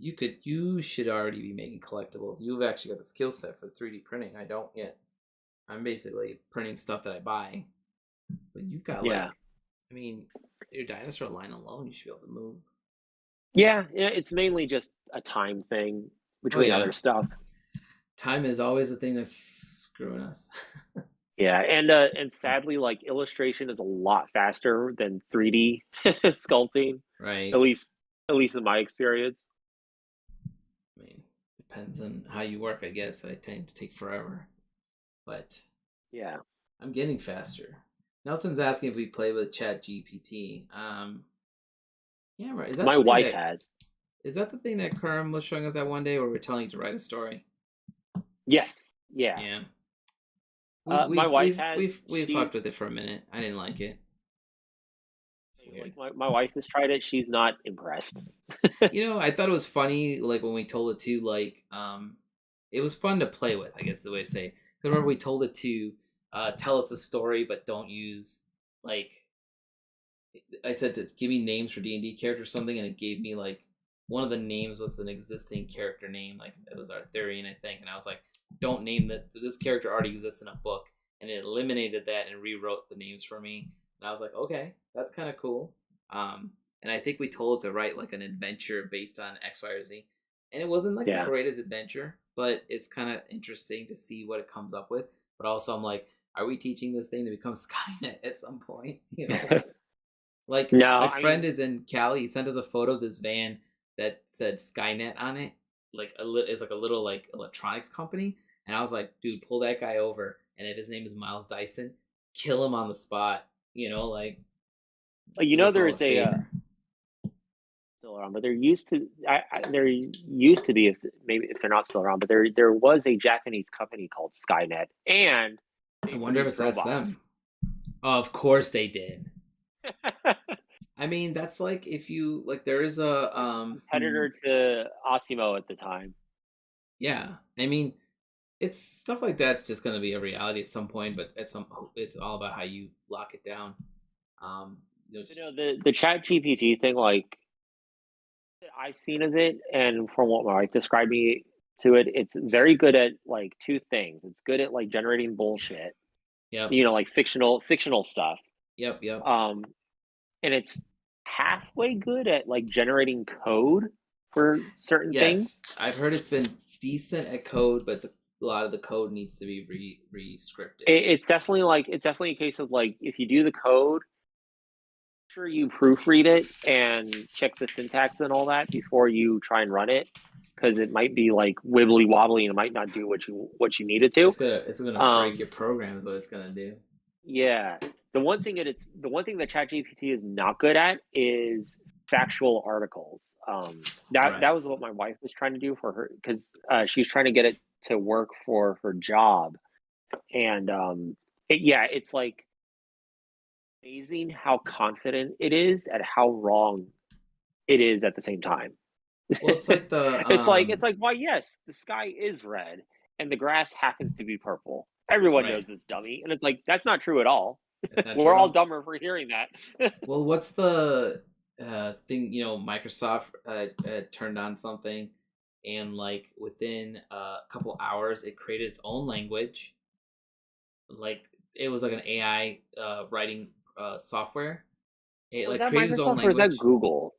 you should already be making collectibles. You've actually got the skill set for 3D printing. I don't yet. I'm basically printing stuff that I buy. But you've got Yeah. like, I mean, your dinosaur line alone, you should be able to move. Yeah, it's mainly just a time thing Oh between yeah, other stuff. time is always the thing that's screwing us. Yeah, and sadly, like illustration is a lot faster than 3D sculpting, at Right. least at least in my experience. I mean, depends on how you work, I guess. I tend to take forever, but Yeah, I'm getting faster. Nelson's asking if we play with Chat GPT. Yeah, right. Is that my the thing wife that has. is that the thing that Kerm was showing us that one day where we're telling you to write a story? Yes, yeah. Yeah. We've My we've wife we've has. we've fucked with it for a minute. I didn't like it. It's weird. Like my wife has tried it. She's not impressed. I thought it was funny, like when we told it to, like, it was fun to play with, I guess the way to say. 'Cause remember we told it to tell us a story, but don't use, like, I said to give me names for D&D characters or something, and it gave me like one of the names was an existing character name, like it was Arthurian, I think, and I was like, don't name that. This character already exists in a book, and it eliminated that and rewrote the names for me. And I was like, okay, that's kind of cool. And I think we told it to write like an adventure based on X, Y, or Z, and it wasn't like the Yeah, greatest adventure, but it's kind of interesting to see what it comes up with. But also, I'm like, are we teaching this thing to become Skynet at some point? Like no, my I friend mean, is in Cali. He sent us a photo of this van that said Skynet on it. Like it's like a little like electronics company. And I was like, dude, pull that guy over. And if his name is Miles Dyson, kill him on the spot. Like do us there all a is a favor. still around, but there used to be, if maybe if they're not still around, but there was a Japanese company called Skynet, and I they wonder produced if that's robots. them. Of course they did. I mean, that's like if you like there is a It was a competitor to Osimo at the time. yeah. I mean, it's stuff like that's just gonna be a reality at some point, but it's all about how you lock it down. Um, just The Chat GPT thing, like I've seen of it, and from what my wife described me to it, it's very good at like two things. It's good at like generating bullshit, yep, like fictional stuff. yep. Um, and it's halfway good at like generating code for certain things. Yes, I've heard it's been decent at code, but a lot of the code needs to be re-scripted. It's definitely a case of like if you do the code, sure you proofread it and check the syntax and all that before you try and run it, because it might be like wibbly wobbly and it might not do what you need it to. It's gonna break Um, your program is what it's gonna do. Yeah. The one thing that ChatGPT is not good at is factual articles. That Right. was what my wife was trying to do for her because she was trying to get it to work for her job, and it's like amazing how confident it is at how wrong it is at the same time. Well, it's like the It's like why yes, the sky is red and the grass happens to be purple. Everyone right. knows this, dummy, and it's like that's not true at all. That's not true We're at all all. dumber for hearing that. Well, what's the thing? Microsoft turned on something, and like within a couple hours, it created its own language. Like it was like an AI writing software. It Was like that created its own Microsoft or is that language. Google?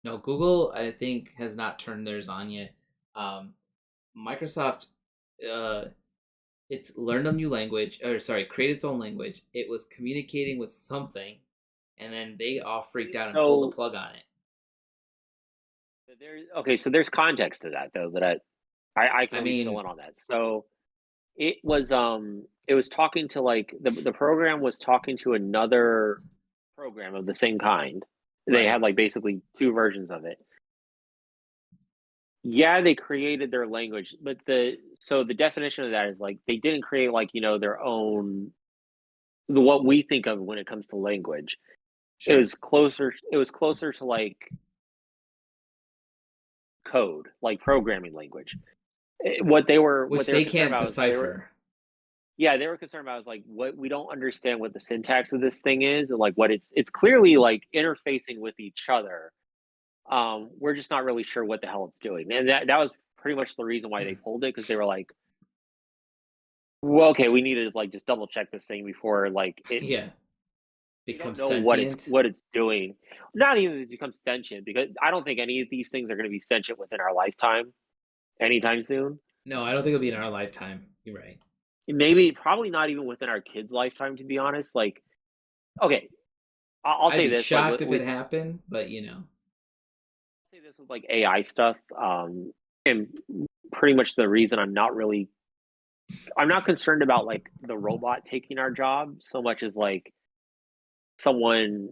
No, Google I think has not turned theirs on yet. Um, Microsoft, uh, it's learned a new language, or sorry, created its own language. It was communicating with something, and then they all freaked out and pulled the So plug on it. so there's context to that though that I can I at least fill mean, in on that. So it was talking to like the program was talking to another program of the same kind. They right, had like basically two versions of it. Yeah, they created their language, but the definition of that is like they didn't create like, their own what we think of when it comes to language. sure. It was closer to like code, like programming language. What Which they were they concerned can't about was decipher. they were concerned about was like what we don't understand what the syntax of this thing is and like what it's clearly like interfacing with each other. We're just not really sure what the hell it's doing. And that was pretty much the reason why they pulled it because they were like, well, okay, we need to like just double check this thing before like Yeah, we don't become know sentient. what it's doing. Not even it becomes sentient because I don't think any of these things are going to be sentient within our lifetime anytime soon. No, I don't think it'll be in our lifetime. You're right. Maybe probably not even within our kids' lifetime, to be honest. Like, okay, I'll I'd say be this, like shocked at if it least happened, but I'll say this with like AI stuff. And pretty much the reason I'm not concerned about like the robot taking our job so much as like someone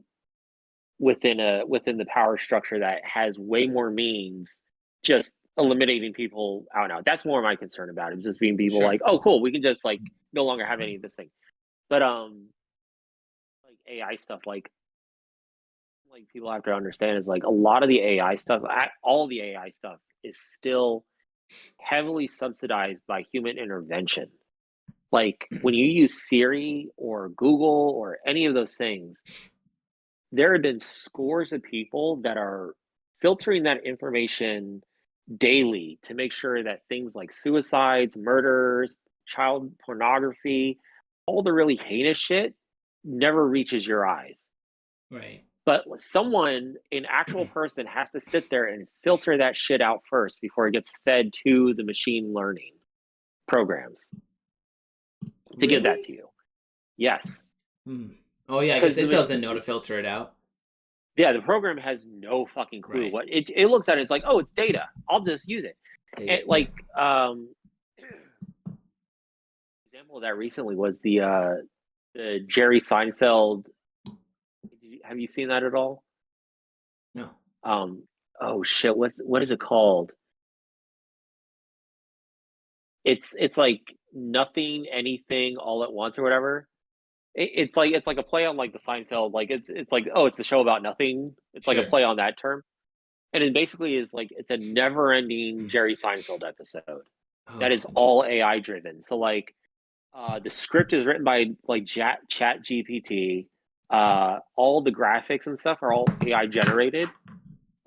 within the power structure that has way more means just eliminating people out and out. That's more my concern about it. Just being people sure. like, oh cool, we can just like no longer have any of this thing. But like AI stuff like people have to understand is like a lot of the AI stuff, all the AI stuff is still heavily subsidized by human intervention. Like when you use Siri or Google or any of those things, there have been scores of people that are filtering that information daily to make sure that things like suicides, murders, child pornography, all the really heinous shit never reaches your eyes. Right. But an actual person, has to sit there and filter that shit out first before it gets fed to the machine learning programs to give that Really? to you. Yes. Hmm. Oh yeah, I guess Because it doesn't know to filter it out. the program has no fucking clue Right. what it looks at it, it's like, oh, it's data. I'll just use it. And Data. Yeah. like example of that recently was the Jerry Seinfeld. Have you seen that at all? No. Um oh shit, what is it called? It's like nothing, anything, all at once or whatever. It's like a play on like the Seinfeld, like it's like, oh, it's the show about nothing. It's like a Sure. play on that term. And it basically is like it's a never-ending Jerry Seinfeld episode that Oh, is all interesting. AI driven. So like the script is written by like Chat GPT. All the graphics and stuff are all AI generated.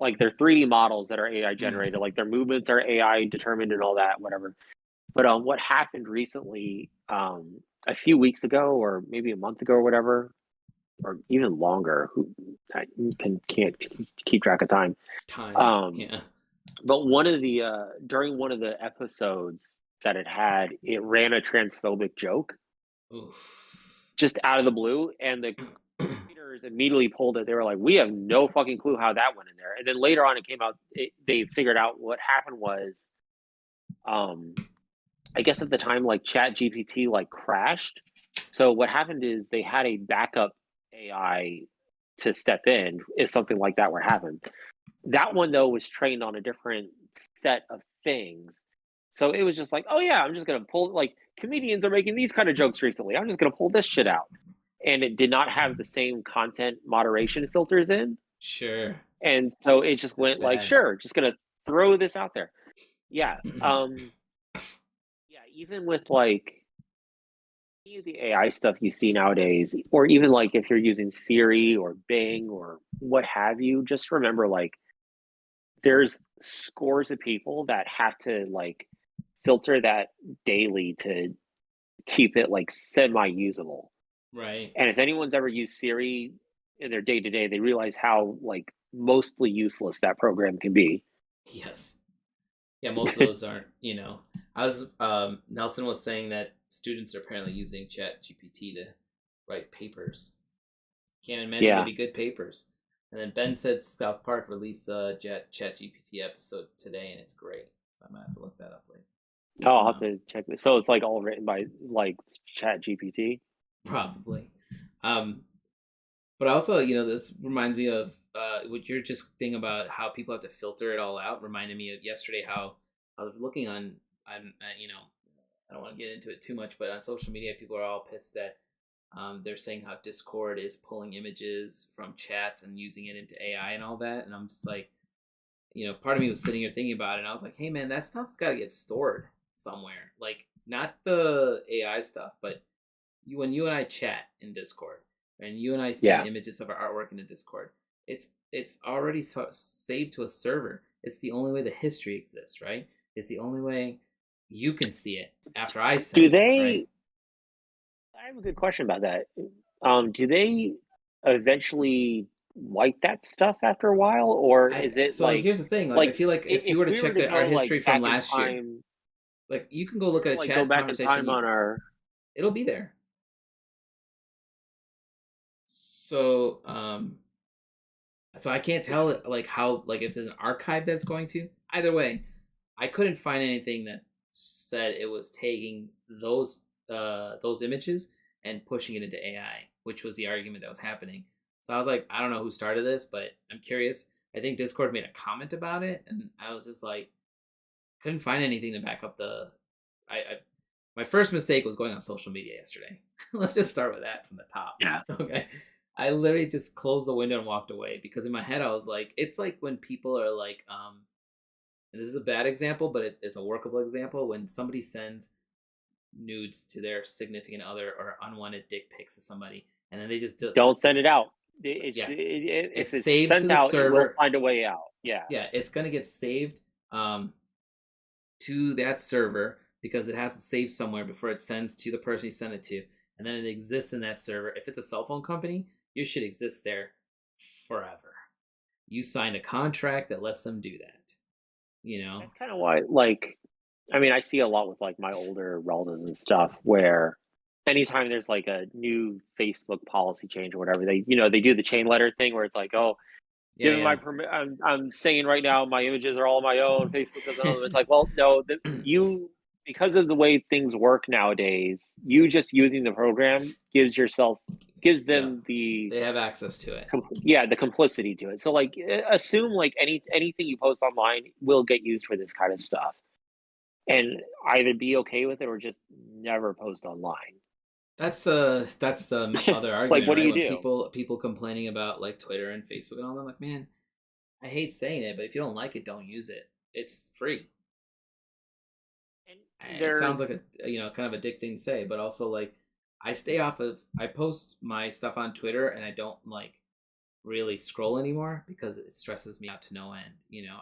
Like they're 3D models that are AI generated. Hmm. Like their movements are AI determined and all that, whatever. But what happened recently, a few weeks ago, or maybe a month ago, or whatever, or even longer, who I can't keep track of time. Time. Um, Yeah. but one of the during one of the episodes that it ran a transphobic joke Oof. just out of the blue, and the creators immediately pulled it. They were like, "We have no fucking clue how that went in there." And then later on, it came out. They figured out what happened was, um, I guess at the time, like Chat GPT like crashed, So what happened is they had a backup AI to step in if something like that were to happen. That one though was trained on a different set of things. So it was just like, oh yeah, I'm just gonna pull, like, comedians are making these kind of jokes recently. I'm just gonna pull this shit out. And it did not have the same content moderation filters in. Sure. And so it just That's went like, bad. sure, just gonna throw this out there. Yeah. Yeah, even with like any of the AI stuff you see nowadays, or even like if you're using Siri or Bing or what have you, just remember like there's scores of people that have to like filter that daily to keep it like semi-usable. Right. And if anyone's ever used Siri in their day to day, they realize how like mostly useless that program can be. Yes. Yeah, most of those aren't, I was Nelson was saying that students are apparently using Chat GPT to write papers. Can't imagine they'd Yeah. be good papers. And then Ben said South Park released a Chat GPT episode today, and it's great. So I might have to look that up later. Oh, I'll have to check this. So it's like all written by like Chat GPT. Probably. But also, this reminds me of what you're just thinking about how people have to filter it all out. Reminded me of yesterday how I was looking on I don't want to get into it too much, but on social media, people are all pissed that they're saying how Discord is pulling images from chats and using it into AI and all that. And I'm just like, part of me was sitting here thinking about it, and I was like, hey man, that stuff's got to get stored somewhere. Like, not the AI stuff, but when you and I chat in Discord, and you and I send images of our artwork into Discord, it's already saved to a server. It's the only way the history exists, right? It's the only way you can see it after I send Do it, they? right? I have a good question about that. Do they eventually wipe that stuff after a while, or is it So like here's the thing. Like, I like feel like if you were to we were check to the art go like history from back in last year, time, like you can go look at a like go chat back in time conversation. on our It'll be there. So I can't tell like how, like, if there's an archive that's going to. Either way, I couldn't find anything that said it was taking those images and pushing it into AI, which was the argument that was happening. So I was like, I don't know who started this, but I'm curious. I think Discord made a comment about it, and I was just like, couldn't find anything to back up the. I my first mistake was going on social media yesterday. Let's just start with that from the top. Yeah. Okay. I literally just closed the window and walked away because in my head I was like, it's like when people are like, and this is a bad example, but it's a workable example. When somebody sends nudes to their significant other or unwanted dick pics to somebody, and then they just don't send it out. It If it's saves sent to the out, it will server. find a way out. Yeah. Yeah, it's gonna get saved to that server because it has to save somewhere before it sends to the person you send it to, and then it exists in that server. If it's a cell phone company, your shit exists there forever. You signed a contract that lets them do that. That's kind of why, like, I mean, I see a lot with like my older relatives and stuff where anytime there's like a new Facebook policy change or whatever, they do the chain letter thing where it's like, oh, Yeah, give me my permit. I'm saying right now my images are all my own. Facebook doesn't own them. It's like, well, no, because of the way things work nowadays, you just using the program gives them the they have access to it. the complicity to it. So like assume like anything you post online will get used for this kind of stuff, and either be okay with it or just never post online. That's the other argument, like, what right? do you When do? people complaining about like Twitter and Facebook and all that, I'm like, man, I hate saying it, but if you don't like it, don't use it. It's free. And It sounds there's like a kind of a dick thing to say, but also like I post my stuff on Twitter and I don't like really scroll anymore because it stresses me out to no end.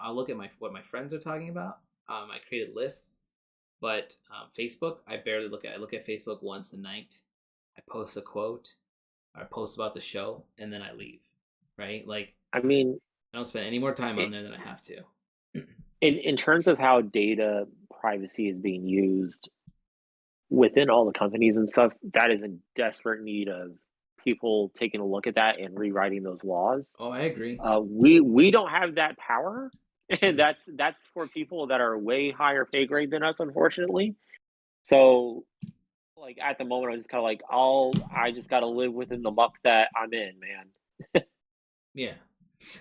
I'll look at what my friends are talking about. I created lists, but Facebook, I barely look at. I look at Facebook once a night. I post a quote, or I post about the show, and then I leave. Right? Like, I mean, I don't spend any more time on there than I have to. in terms of how data privacy is being used within all the companies and stuff, that is in desperate need of people taking a look at that and rewriting those laws. Oh, I agree. We don't have that power, and that's for people that are way higher pay grade than us, unfortunately. So like at the moment, I'm just kind of like, I just got to live within the muck that I'm in, man. Yeah.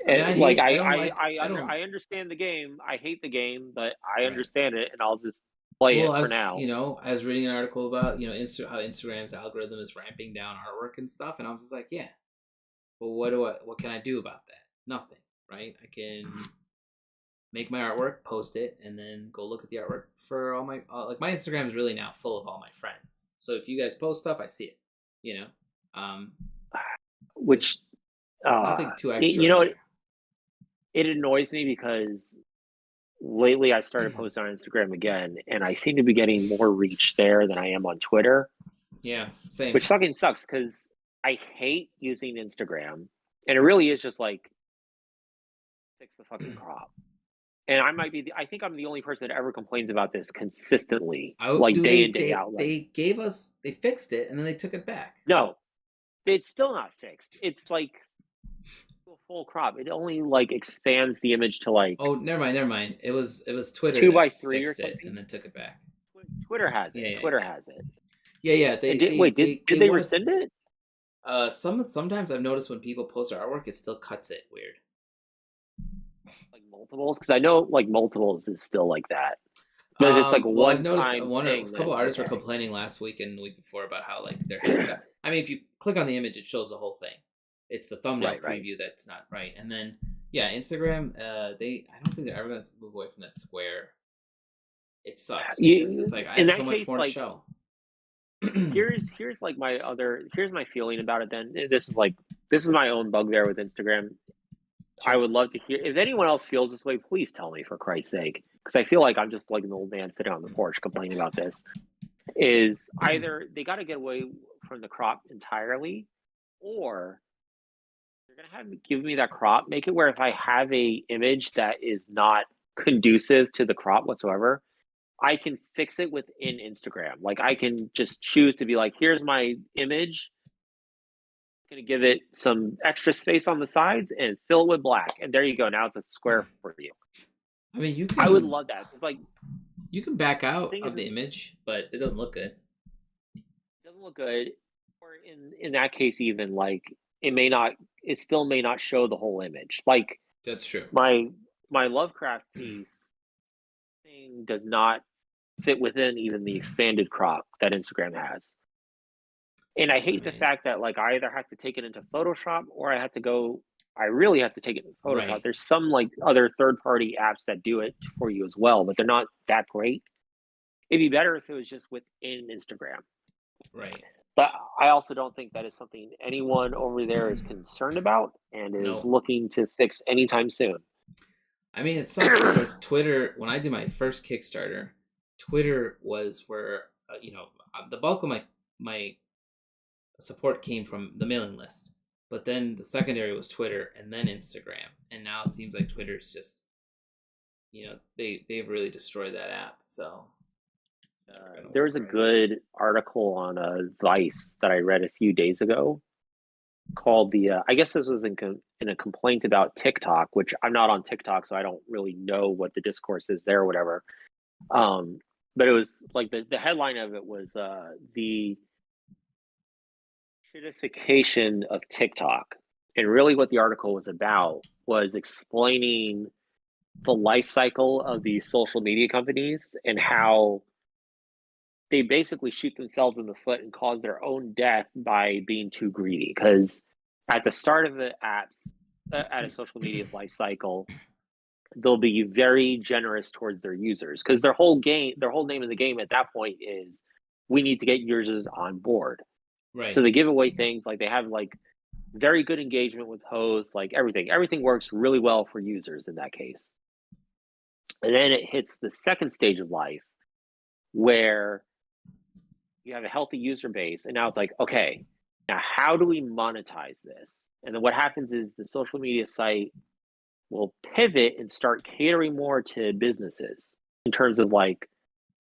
I mean, And like I don't. I understand the game. I hate the game, but I Right. understand it, and I'll just play Well, it for now. I was reading an article about, how Instagram's algorithm is ramping down artwork and stuff, and I was just like, yeah. Well, what can I do about that? Nothing, right? I can make my artwork, post it, and then go look at the artwork for all my like my Instagram is really now full of all my friends. So if you guys post stuff, I see it. You know, Which, nothing too you know, extraordinary. it annoys me because lately I started posting on Instagram again, and I seem to be getting more reach there than I am on Twitter. Yeah, same. Which fucking sucks because I hate using Instagram, and it really is just like fix the fucking crop. And I think I'm the only person that ever complains about this consistently, like day in, day out. Like, they fixed it and then they took it back. no, it's still not fixed. It's like a full crop. It only like expands the image to like, oh, never mind. It was Twitter 2x3 or fixed it something, and then took it back. Twitter has it. Yeah, Twitter has it. Yeah. Did they rescind it? Sometimes I've noticed when people post their artwork, it still cuts it weird. Like multiples, because I know like multiples is still like that. But it's like well, I've one noticed time a couple artists were okay. complaining last week and the week before about how like their heads got. I mean, if you click on the image, it shows the whole thing. It's the thumbnail preview that's not right. And then Instagram, I don't think they're ever going to move away from that square. It sucks because it's like I have so much more to show. here's like here's my feeling about it. Then this is my own bugbear with Instagram. Sure. I would love to hear if anyone else feels this way. Please tell me, for Christ's sake, because I feel like I'm just like an old man sitting on the porch complaining about this. Is either they got to get away from the crop entirely, or they're gonna give me that crop, make it where if I have a image that is not conducive to the crop whatsoever, I can fix it within Instagram. Like I can just choose to be like, here's my image. I'm gonna give it some extra space on the sides and fill it with black, and there you go. Now it's a square for you. I mean, I would love that. It's like you can back out of the image, but it doesn't look good. It doesn't look good, or in that case, even like it still may not show the whole image. Like that's true. My Lovecraft piece thing does not fit within even the expanded crop that Instagram has. And I hate the fact that like I either have to take it into Photoshop or I really have to take it in Photoshop. Right. There's some like other third-party apps that do it for you as well, but they're not that great. It'd be better if it was just within Instagram. Right. But I also don't think that is something anyone over there is concerned about and is looking to fix anytime soon. I mean, it sucks because Twitter, when I did my first Kickstarter, Twitter was where, the bulk of my support came from the mailing list. But then the secondary was Twitter and then Instagram. And now it seems like Twitter's just, they've really destroyed that app. So there was a good article on Vice that I read a few days ago called I guess this was in a complaint about TikTok, which I'm not on TikTok, so I don't really know what the discourse is there or whatever. But it was like the headline of it was the shitification of TikTok. And really what the article was about was explaining the life cycle of these social media companies and how they basically shoot themselves in the foot and cause their own death by being too greedy. Because at the start of the apps, at a social media's life cycle, they'll be very generous towards their users because their whole name of the game at that point is we need to get users on board. Right. So they give away things like they have like very good engagement with hosts, like everything works really well for users in that case. And then it hits the second stage of life where you have a healthy user base, and now it's like, okay, now how do we monetize this? And then what happens is the social media site will pivot and start catering more to businesses in terms of like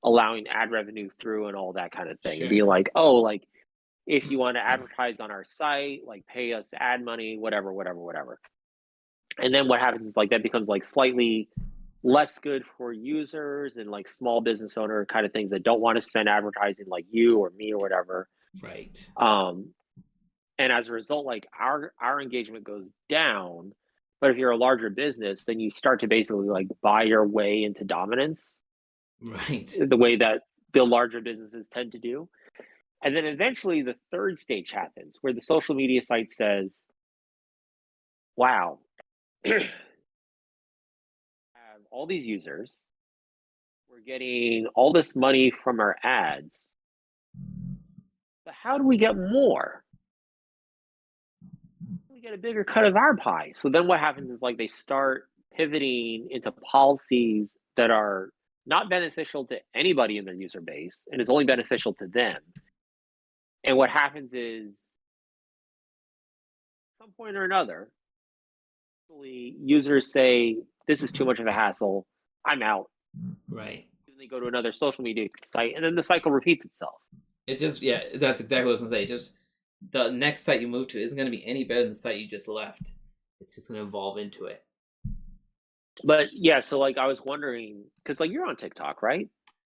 allowing ad revenue through and all that kind of thing. Sure. And be like, oh, like if you want to advertise on our site, like pay us ad money, whatever. And then what happens is like that becomes like slightly less good for users and like small business owner kind of things that don't want to spend advertising like you or me or whatever. Right. And as a result, like our engagement goes down. But if you're a larger business, then you start to basically like buy your way into dominance, Right. the way that the larger businesses tend to do. And then eventually the third stage happens where the social media site says, wow, have all these users, we're getting all this money from our ads, but how do we get more? We get a bigger cut of our pie. So then what happens is like they start pivoting into policies that are not beneficial to anybody in their user base and is only beneficial to them. And what happens is at some point or another, users say, this is too much of a hassle, I'm out. Right. And they go to another social media site and then the cycle repeats itself. It just, yeah, that's exactly what I was going to say. Just the next site you move to isn't going to be any better than the site you just left. It's just going to evolve into it. But yeah, so like I was wondering, because like you're on TikTok, right?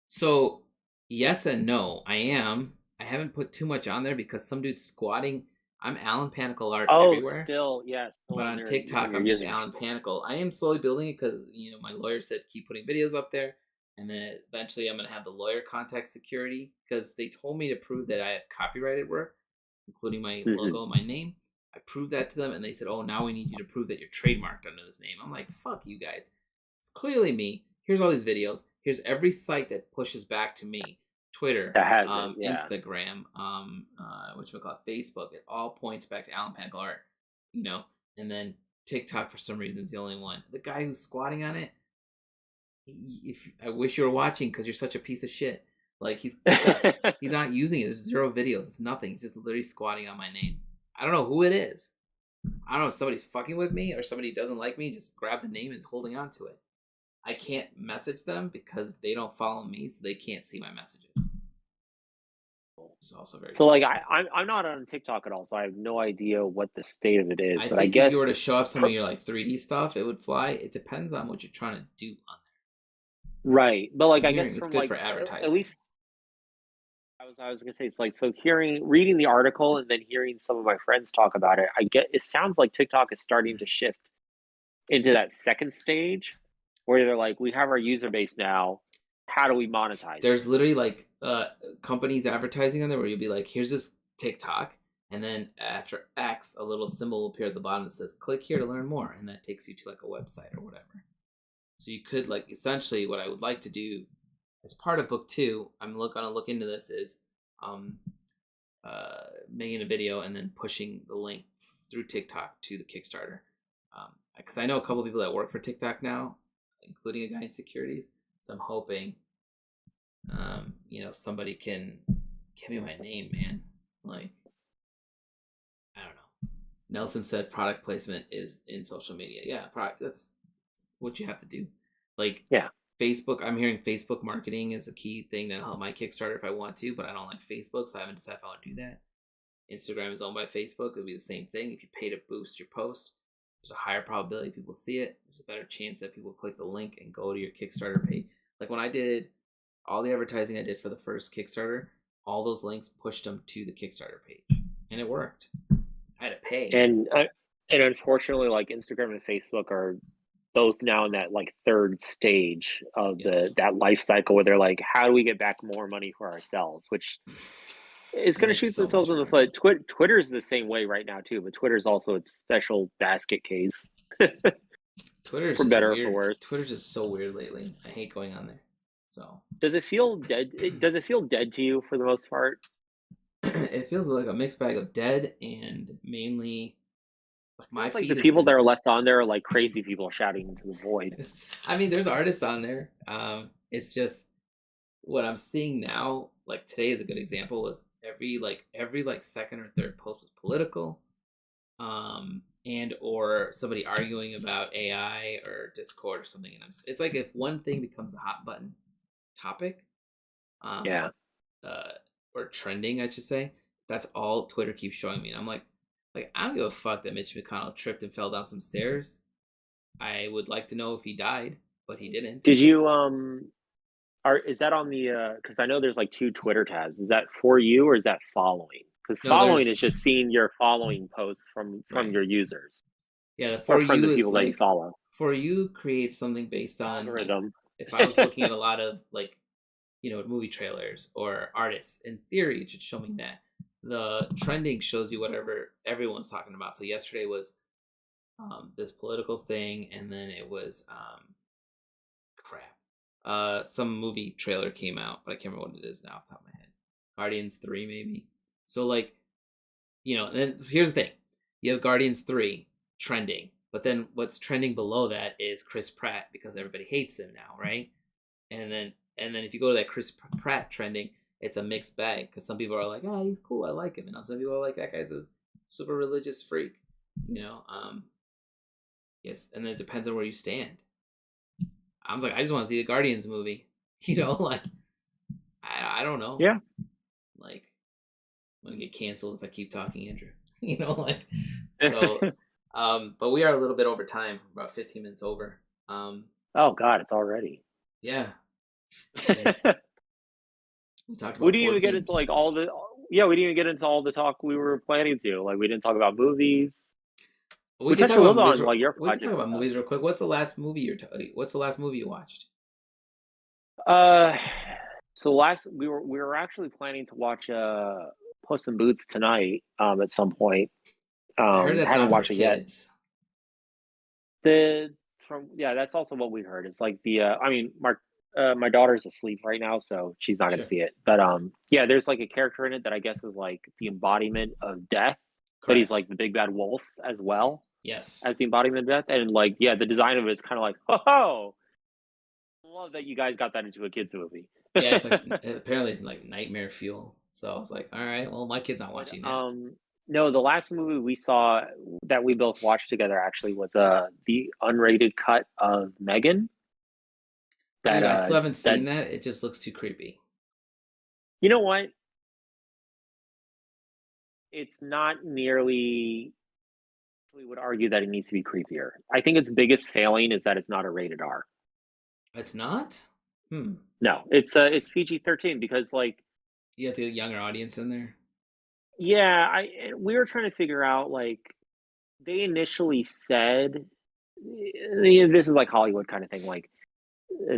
So yes and no. I am. I haven't put too much on there because some dude's squatting. I'm AllenPanakal art everywhere. Still, yes. Yeah, but on TikTok, I'm just AllenPanakal. I am slowly building it because my lawyer said keep putting videos up there, and then eventually I'm gonna have the lawyer contact security because they told me to prove that I had copyrighted work, including my logo and my name. I proved that to them, and they said, "Oh, now we need you to prove that you're trademarked under this name." I'm like, "Fuck you guys! It's clearly me. Here's all these videos. Here's every site that pushes back to me. Twitter, Instagram, whatchamacallit, Facebook. It all points back to AllenPanakal art, and then TikTok for some reason is the only one. The guy who's squatting on it, I wish you were watching because you're such a piece of shit. Like he's not using it. There's 0 videos. It's nothing. He's just literally squatting on my name. I don't know who it is. I don't know if somebody's fucking with me or somebody doesn't like me. Just grab the name and is holding on to it. I can't message them because they don't follow me, so they can't see my messages. It's also very so like I'm not on TikTok at all, so I have no idea what the state of it is. I but think I guess if you were to show off some of your like 3D stuff, it would fly. It depends on what you're trying to do on there. Right, but like I guess it's from good like for advertising. At least I was gonna say it's like so reading the article and then hearing some of my friends talk about it. It sounds like TikTok is starting to shift into that second stage where they're like, we have our user base now. How do we monetize? There's literally like companies advertising on there where you'll be like, here's this TikTok, and then after X, a little symbol will appear at the bottom that says, click here to learn more, and that takes you to like a website or whatever. So you could like essentially what I would like to do as part of book 2, I'm gonna look into this is making a video and then pushing the link through TikTok to the Kickstarter. Because I know a couple people that work for TikTok now, including a guy in securities. So I'm hoping, somebody can give me my name, man. Like, I don't know. Nelson said product placement is in social media. Yeah, that's what you have to do. Like, yeah. Facebook, I'm hearing Facebook marketing is a key thing that'll help my Kickstarter if I want to, but I don't like Facebook, so I haven't decided if I want to do that. Instagram is owned by Facebook. It'll be the same thing. If you pay to boost your post, there's a higher probability people see it. There's a better chance that people click the link and go to your Kickstarter page. Like when I did all the advertising I did for the first Kickstarter, all those links pushed them to the Kickstarter page, and it worked. I had to pay. And unfortunately, like Instagram and Facebook are both now in that like third stage of that life cycle where they're like, how do we get back more money for ourselves? Which is going to shoot themselves in the foot. Twitter's the same way right now too, but Twitter's also its special basket case. Twitter's for better or for worse. Twitter's just so weird lately. I hate going on there. So does it feel dead? Does it feel dead to you for the most part? It feels like a mixed bag of dead and mainly like the people that are left on there are like crazy people shouting into the void. I mean, there's artists on there. It's just what I'm seeing now. Like today is a good example. Was every second or third post was political, and or somebody arguing about AI or Discord or something. And it's like if one thing becomes a hot button topic, or trending, I should say. That's all Twitter keeps showing me, and I'm like I don't give a fuck that Mitch McConnell tripped and fell down some stairs. I would like to know if he died. but he didn't. Did you is that on the because I know there's like two Twitter tabs. Is that for you or is that following? Because No, following there's is just seeing your following posts from right. your users Yeah, the or for from the you is people that you like follow. for you creates something based on like Algorithm. if I was looking at a lot of like movie trailers or artists, in theory, it should show me that. The trending shows you whatever everyone's talking about. So yesterday was this political thing, and then it was crap. Some movie trailer came out, but I can't remember what it is now off the top of my head. Guardians 3, maybe. So like, then here's the thing. You have Guardians 3 trending, but then what's trending below that is Chris Pratt because everybody hates him now, right? And then if you go to that Chris Pratt trending, it's a mixed bag because some people are like, he's cool, I like him, and some people are like, that guy's a super religious freak, yes, and then it depends on where you stand. I was like, I just want to see the Guardians movie, like I don't know, yeah, like I'm gonna get canceled if I keep talking, Andrew, like so. But we are a little bit over time, about 15 minutes over. Oh God, it's already. Yeah. We talked about we didn't even board get games. into like all the we didn't even get into all the talk we were planning to. Like we didn't talk about movies. We can talk about movies. Like your we can talk about movies real quick. What's the last movie What's the last movie you watched? So we were actually planning to watch Puss in Boots tonight at some point. I heard that's haven't not watched for it kids. yet. That's also what we heard. It's like my daughter's asleep right now, so she's not gonna see it. But there's like a character in it that I guess is like the embodiment of death. Correct. But he's like the big bad wolf as well. Yes. As the embodiment of death. And like, the design of it is kind of like, oh, I love that you guys got that into a kids movie. Yeah, it's like apparently it's like nightmare fuel. So I was like, all right, well, my kid's not watching that. No, the last movie we saw that we both watched together actually was the unrated cut of Megan. Dude, I still haven't seen that. It just looks too creepy. You know what? It's not nearly. We would argue that it needs to be creepier. I think its biggest failing is that it's not a rated R. It's not? No, it's PG-13 because like you have the younger audience in there. Yeah, we were trying to figure out like they initially said this is like Hollywood kind of thing, like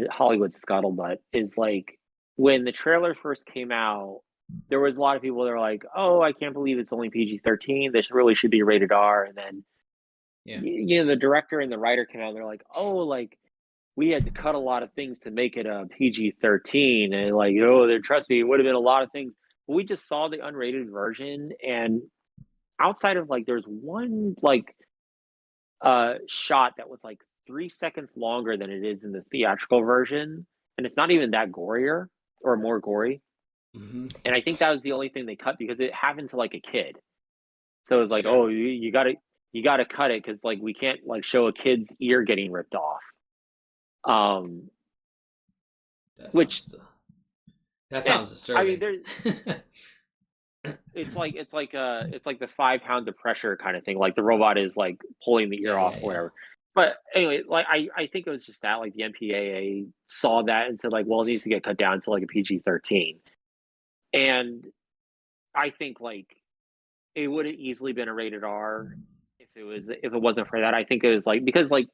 Hollywood scuttlebutt is like when the trailer first came out, there was a lot of people that were like, "Oh, I can't believe it's only PG-13. This really should be rated R." And then, the director and the writer came out and they're like, "Oh, like we had to cut a lot of things to make it a PG-13." And like, trust me, it would have been a lot of things. But we just saw the unrated version, and outside of like, there's one like shot that was like 3 seconds longer than it is in the theatrical version, and it's not even that gorier or more gory. Mm-hmm. And I think that was the only thing they cut because it happened to like a kid. So it was like, oh, you gotta cut it because like we can't like show a kid's ear getting ripped off. That sounds disturbing. I mean, it's like the 5 pounds of pressure kind of thing. Like the robot is like pulling the ear off, whatever. But anyway, like I think it was just that like the MPAA saw that and said like, well, it needs to get cut down to like a PG-13. And I think like it would have easily been a rated R if it wasn't for that. I think it was like because like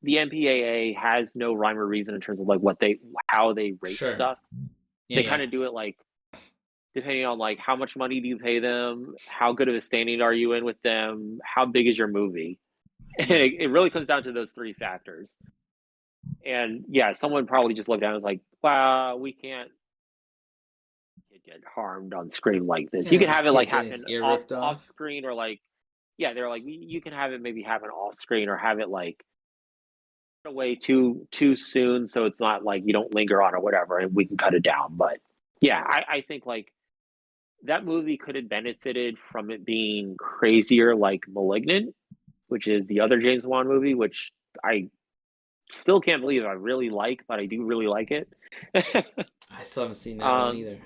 the MPAA has no rhyme or reason in terms of like how they rate stuff. They kind of do it like depending on like how much money do you pay them, how good of a standing are you in with them, how big is your movie. And it really comes down to those 3 factors. And someone probably just looked down and was like, wow, we can't get harmed on screen like this. You can have it like happen off screen or like they're like you can have it maybe happen off screen or have it like away too soon so it's not like you don't linger on or whatever and we can cut it down. But I think like that movie could have benefited from it being crazier like Malignant, which is the other James Wan movie, which I still can't believe I really like, but I do really like it. I still haven't seen that one either.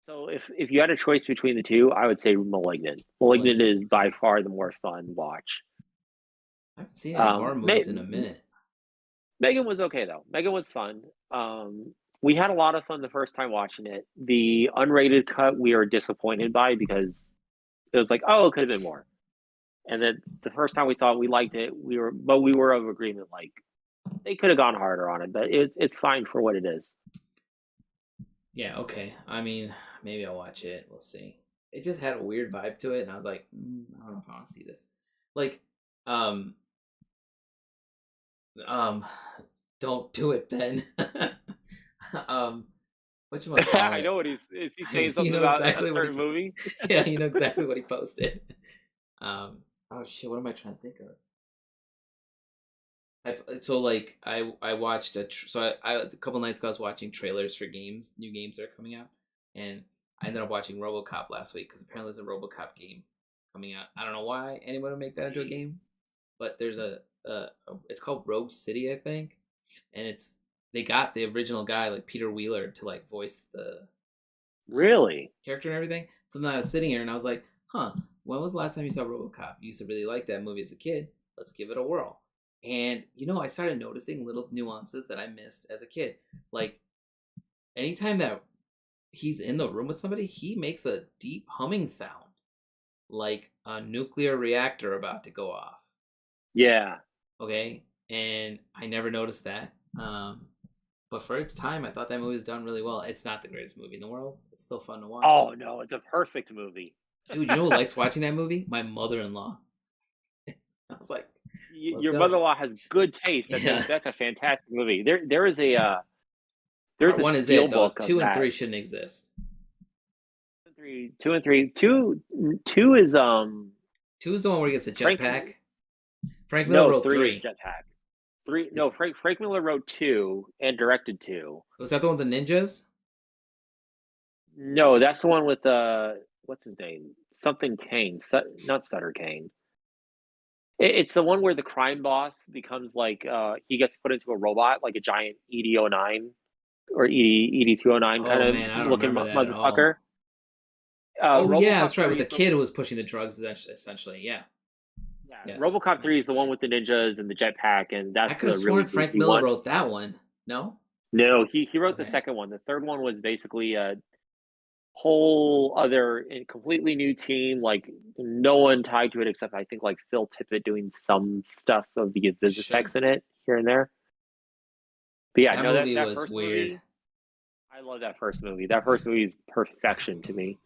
So if you had a choice between the two, I would say Malignant. Malignant is by far the more fun watch. I haven't seen any horror movies in a minute. Megan was okay though. Megan was fun. We had a lot of fun the first time watching it. The unrated cut we are disappointed by because it was like, oh, it could have been more. And then the first time we saw it, we liked it. We were of agreement like they could have gone harder on it, but it's fine for what it is. Yeah, okay. I mean, maybe I'll watch it. We'll see. It just had a weird vibe to it, and I was like, I don't know if I want to see this. Like, um, um, don't do it, Ben. um, what you want to call I it? know what is he saying something You know about exactly a what certain movie? yeah, you know exactly what he posted. Oh shit, what am I trying to think of? So like I watched I a couple nights ago I was watching trailers for games, new games that are coming out, and I ended up watching RoboCop last week because apparently there's a RoboCop game coming out. I don't know why anyone would make that into a game, but there's it's called Rogue City, I think, and they got the original guy like Peter Wheeler to like voice the Really? character and everything. So then I was sitting here and I was like, huh, when was the last time you saw RoboCop? You used to really like that movie as a kid. Let's give it a whirl. And I started noticing little nuances that I missed as a kid. Like anytime that he's in the room with somebody, he makes a deep humming sound, like a nuclear reactor about to go off. Yeah. Okay, and I never noticed that. But for its time, I thought that movie was done really well. It's not the greatest movie in the world. It's still fun to watch. Oh no, it's a perfect movie. Dude, you know who likes watching that movie? My mother-in-law. I was like, Your mother-in-law has good taste. That's a fantastic movie. There is a there's Part a one is it though. steelbook of 2 and that. 3 shouldn't exist. Two and three. Two is 2 is the one where he gets a jetpack. Frank Miller no, wrote 3. Is jetpack. Three no, Frank Miller wrote 2 and directed 2. Was that the one with the ninjas? No, that's the one with what's his name? Something Kane. Not Sutter Kane. It's the one where the crime boss becomes like he gets put into a robot, like a giant ED-09 or ED-209 kind Oh of man, I don't looking remember that at motherfucker. all. Oh yeah, RoboCop that's right. With 3 the is kid who was pushing the drugs, essentially. Yeah. yeah. Yes. RoboCop 3 is the one with the ninjas and the jetpack, and I that's could the have really sworn Frank goofy Miller one. wrote that one. No. No, he wrote the Okay. second one. The third one was basically a whole other and completely new team, like no one tied to it except I think like Phil Tippett doing some stuff of the Visifex in it here and there. But yeah, That no, movie that was first weird. movie, I love that first movie. That first movie is perfection to me.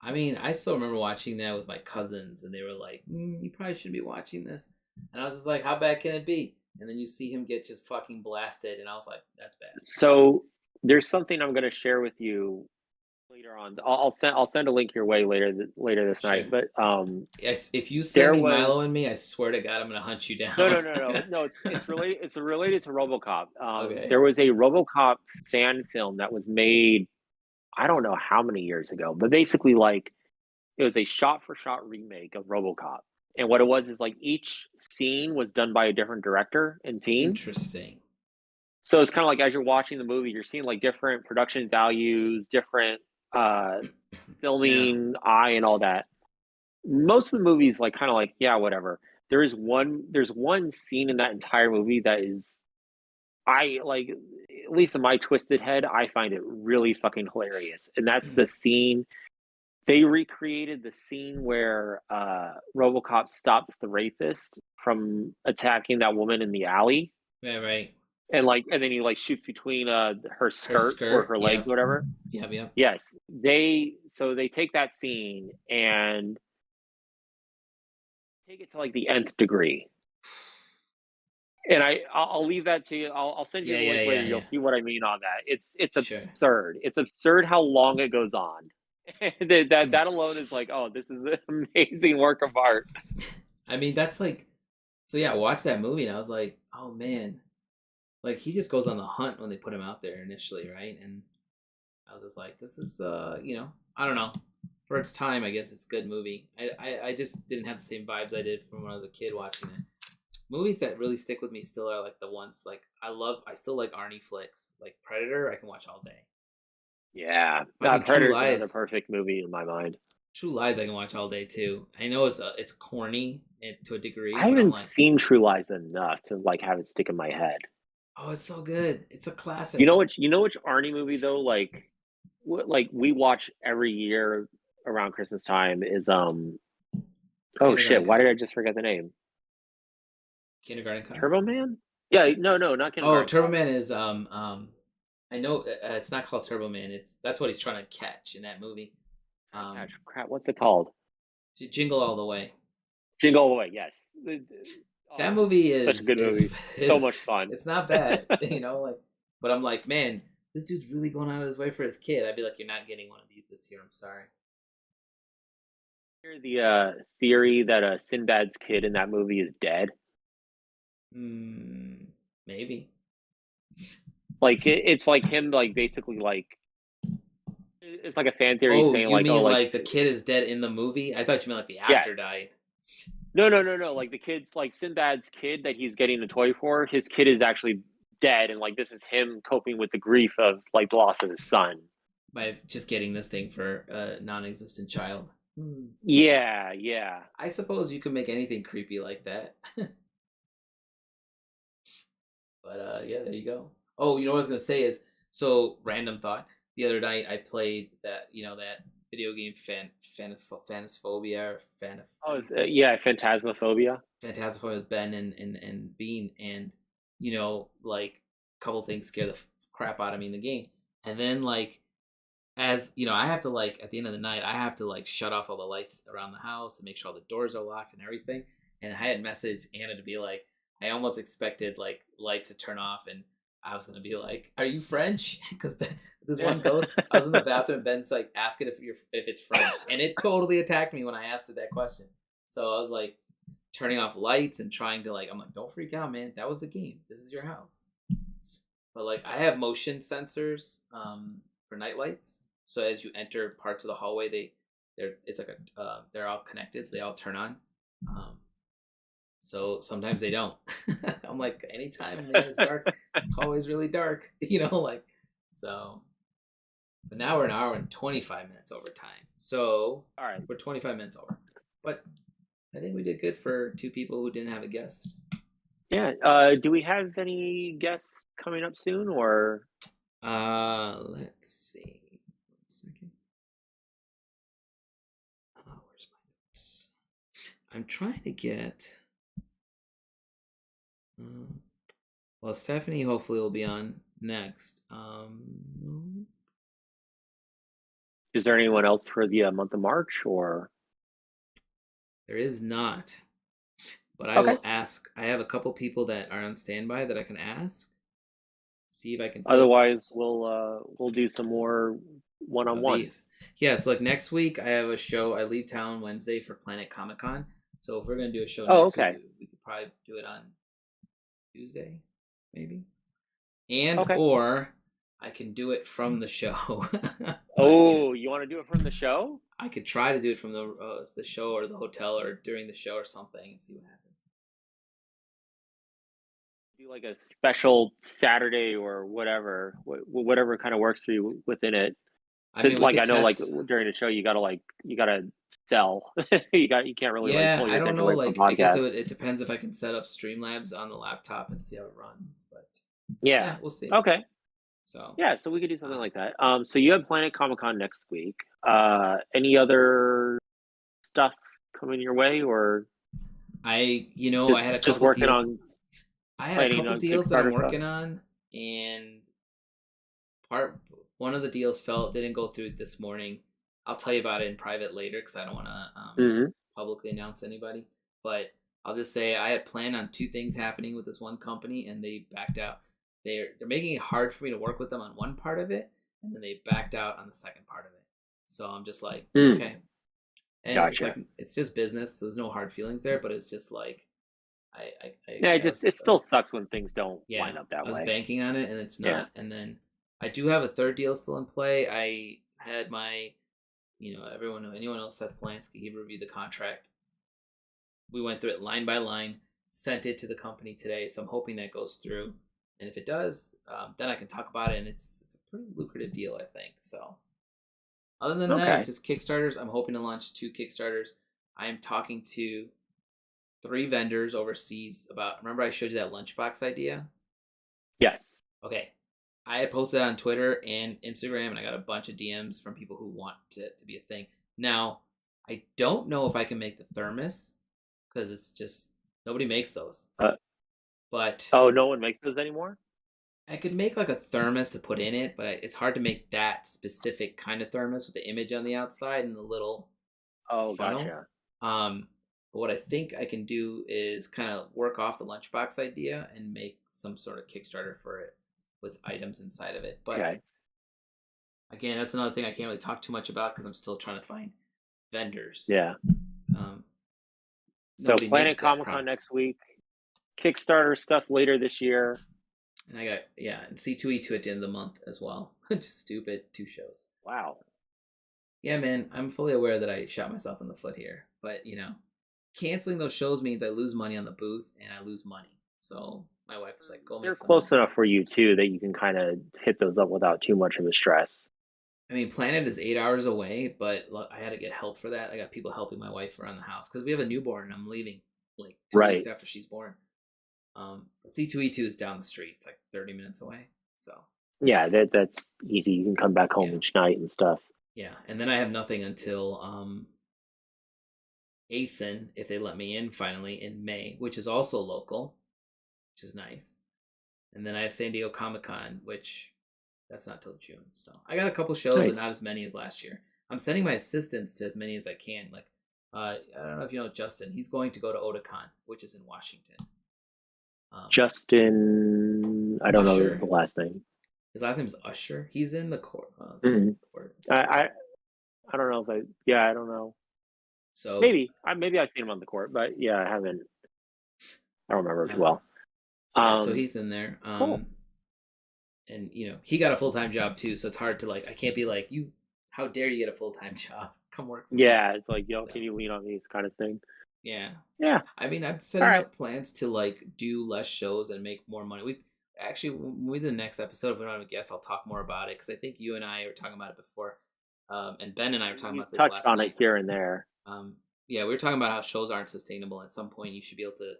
I mean, I still remember watching that with my cousins, and they were like, "You probably shouldn't be watching this," and I was just like, "How bad can it be?" And then you see him get just fucking blasted, and I was like, "That's bad." So there's something I'm going to share with you later on. I'll send a link your way later this night. But yes, if you send there me was Milo and me, I swear to God, I'm gonna hunt you down. no. It's related. It's related to RoboCop. Okay. There was a RoboCop fan film that was made. I don't know how many years ago, but basically, like it was a shot-for-shot remake of RoboCop. And what it was is like each scene was done by a different director and team. Interesting. So it's kind of like as you're watching the movie, you're seeing like different production values, different filming eye, and all that. Most of the movies, like kind of like yeah, whatever. There's one scene in that entire movie that is, I like, at least in my twisted head, I find it really fucking hilarious, and that's the scene. They recreated the scene where RoboCop stops the rapist from attacking that woman in the alley. Yeah, right. And then he like shoots between her skirt or her legs, whatever. Yeah. Yes, they take that scene and take it to like the nth degree. And I'll leave that to you. I'll send you the link later. You'll see what I mean on that. It's absurd. It's absurd how long it goes on. that alone is like, oh, this is an amazing work of art. I mean, that's like, so yeah, I watched that movie and I was like, oh man, like he just goes on the hunt when they put him out there initially, right? And I was just like, this is I don't know, for its time, I guess it's a good movie. I just didn't have the same vibes I did from when I was a kid watching it. Movies that really stick with me still are like the ones like I still like Arnie flicks, like Predator. I can watch all day. Yeah, True Predator's Lies. another perfect movie in my mind. True Lies I can watch all day too. I know it's corny to a degree. I haven't seen True Lies enough to like have it stick in my head. Oh, it's so good. It's a classic. You know which Arnie movie though, like what like we watch every year around Christmas time is oh shit, Kindergarten why Cop. did I just forget the name? Kindergarten Cop. Turbo Man? Yeah, no, not Oh, Kindergarten Turbo Cop. Man is I know it's not called Turbo Man. It's that's what he's trying to catch in that movie. Um, Crap, what's it called? Jingle All the Way. Jingle All the Way, yes. That Oh, movie such a good is movie. So much fun. it's not bad, like. But I'm like, man, this dude's really going out of his way for his kid. I'd be like, you're not getting one of these this year. I'm sorry. Hear the theory that Sinbad's kid in that movie is dead. Maybe. Like it's like him, like basically like it's like a fan theory Oh, saying you like, oh, mean like like the kid is dead in the movie? I thought you meant like the actor yes, died. no. Like the kid's like Sinbad's kid that he's getting the toy for. His kid is actually dead, and like this is him coping with the grief of like the loss of his son. By just getting this thing for a non-existent child. Yeah. I suppose you can make anything creepy like that. But yeah, there you go. Oh, you know what I was gonna say is so random thought. The other night I played that that video game Phantasphobia or Oh, how do you say it? yeah, Phantasmophobia. Phantasphobia with Ben and Bean, and like a couple things scare the crap out of me in the game, and then like as I have to like at the end of the night I have to like shut off all the lights around the house and make sure all the doors are locked and everything. And I had messaged Anna to be like, I almost expected like lights to turn off and I was gonna be like, "Are you French?" Because this one ghost. I was in the bathroom and Ben's like, "Ask it if it's French," and it totally attacked me when I asked it that question. So I was like, turning off lights and trying to like, I'm like, "Don't freak out, man. That was the game. This is your house." But like, I have motion sensors for night lights, so as you enter parts of the hallway, it's like they're all connected, so they all turn on. Um, so sometimes they don't. I'm like, anytime, man, it's dark. This hallway's really dark, like so. But now we're an hour and 25 minutes over time, so All right. we're 25 minutes over. But I think we did good for two people who didn't have a guest. Yeah. Do we have any guests coming up soon, or? Let's see. 1 second. Where's my notes? I'm trying to get. Well, Stephanie hopefully will be on next. No. Is there anyone else for the month of March, or? There is not. But I Okay. will ask. I have a couple people that are on standby that I can ask. See if I can fit Otherwise, we'll do some more one-on-one. these. Yeah, so like next week I have a show. I leave town Wednesday for Planet Comic Con. So if we're gonna do a show Oh, next okay. week, we could probably do it on Tuesday, maybe. And Okay. or I can do it from the show. Oh, you want to do it from the show? I could try to do it from the show or the hotel or during the show or something and see what happens. Do like a special Saturday or whatever kind of works for you within it. I So, mean, we like could I know, like test. during the show, you gotta sell. You can't really like Yeah, pull your I don't attention know. away from Like, a I guess podcast. it depends if I can set up Streamlabs on the laptop and see how it runs. But Yeah. we'll see. Okay. So Yeah. So we could do something like that. So you have Planet Comic Con next week. Any other stuff coming your way, or I just I had a just couple working deals. on I had a planning couple on deals that I'm Kickstarter stuff? working on, and one of the deals didn't go through this morning. I'll tell you about it in private later because I don't want to Mm-hmm. publicly announce anybody. But I'll just say I had planned on two things happening with this one company, and they backed out. They're making it hard for me to work with them on one part of it, and then they backed out on the second part of it. So I'm just like, okay. And it's Gotcha. like it's just business, so there's no hard feelings there. But it's just like Yeah, it still sucks when things don't yeah, line up that I was way. banking on it and it's Yeah. not. And then I do have a third deal still in play. I had my, anyone else Seth Polanski, he reviewed the contract. We went through it line by line, sent it to the company today. So I'm hoping that goes through. And if it does, then I can talk about it. And it's a pretty lucrative deal, I think. So other than that, it's Okay. just Kickstarters. I'm hoping to launch 2 Kickstarters. I am talking to 3 vendors overseas about. Remember, I showed you that lunchbox idea? Yes. Okay. I had posted on Twitter and Instagram, and I got a bunch of DMs from people who want it to be a thing. Now, I don't know if I can make the thermos because it's just nobody makes those. But Oh, no one makes those anymore? I could make like a thermos to put in it, but it's hard to make that specific kind of thermos with the image on the outside and the little Oh, funnel. gotcha. But what I think I can do is kind of work off the lunchbox idea and make some sort of Kickstarter for it with items inside of it. But Okay. again, that's another thing I can't really talk too much about because I'm still trying to find vendors. Yeah. Um, So nobody Planet makes that Comic Con product. next week. Kickstarter stuff later this year. And I got, and C2E2 at the end of the month as well. Just stupid 2 shows. Wow. Yeah, man, I'm fully aware that I shot myself in the foot here. But, canceling those shows means I lose money on the booth and I lose money. So my wife was like, go make They're some close money. enough for you too that you can kind of hit those up without too much of a stress. I mean, Planet is 8 hours away, but look, I had to get help for that. I got people helping my wife around the house because we have a newborn and I'm leaving like 2 weeks after she's born. C2E2 is down the street. It's like 30 minutes away. So yeah, that's easy. You can come back home each night and stuff. Yeah, and then I have nothing until ASIN, if they let me in finally in May, which is also local, which is nice. And then I have San Diego Comic Con, which that's not till June. So I got a couple shows, but not as many as last year. I'm sending my assistants to as many as I can. Like, I don't know if you know Justin. He's going to go to Otakon, which is in Washington. Justin, I don't Usher. know the last name. His last name is Usher. He's in the court. Court. I don't know if I don't know. So maybe I've seen him on the court, but yeah, I haven't. I don't remember too well. So he's in there. Cool. And he got a full-time job too, so it's hard to I can't be like, you, how dare you get a full-time job? Come work for me. It's like, can you lean on me kind of thing. Yeah. I mean, I'm setting up plans to do less shows and make more money. We actually, when we do the next episode, if we don't have a guest, I'll talk more about it because I think you and I were talking about it before, and Ben and I were talking about this last night. Touched on it here and there. We were talking about how shows aren't sustainable. At some point, you should be able to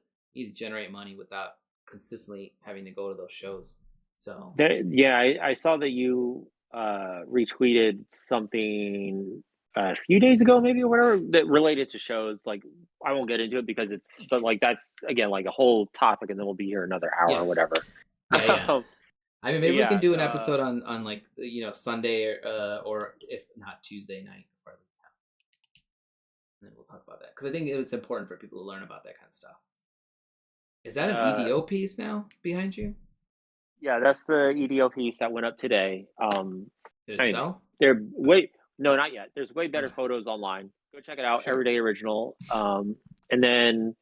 generate money without consistently having to go to those shows. So I saw that you retweeted something a few days ago, maybe, or whatever, that related to shows. Like, I won't get into it because that's again like a whole topic, and then we'll be here another hour or whatever. Yeah. I mean, maybe we can do an episode on Sunday or if not Tuesday night before I leave town, and then we'll talk about that because I think it's important for people to learn about that kind of stuff. Is that an EDO piece now behind you? Yeah, that's the EDO piece that went up today. Did it sell? No, not yet. There's way better photos online. Go check it out. Sure. Everyday Original. And then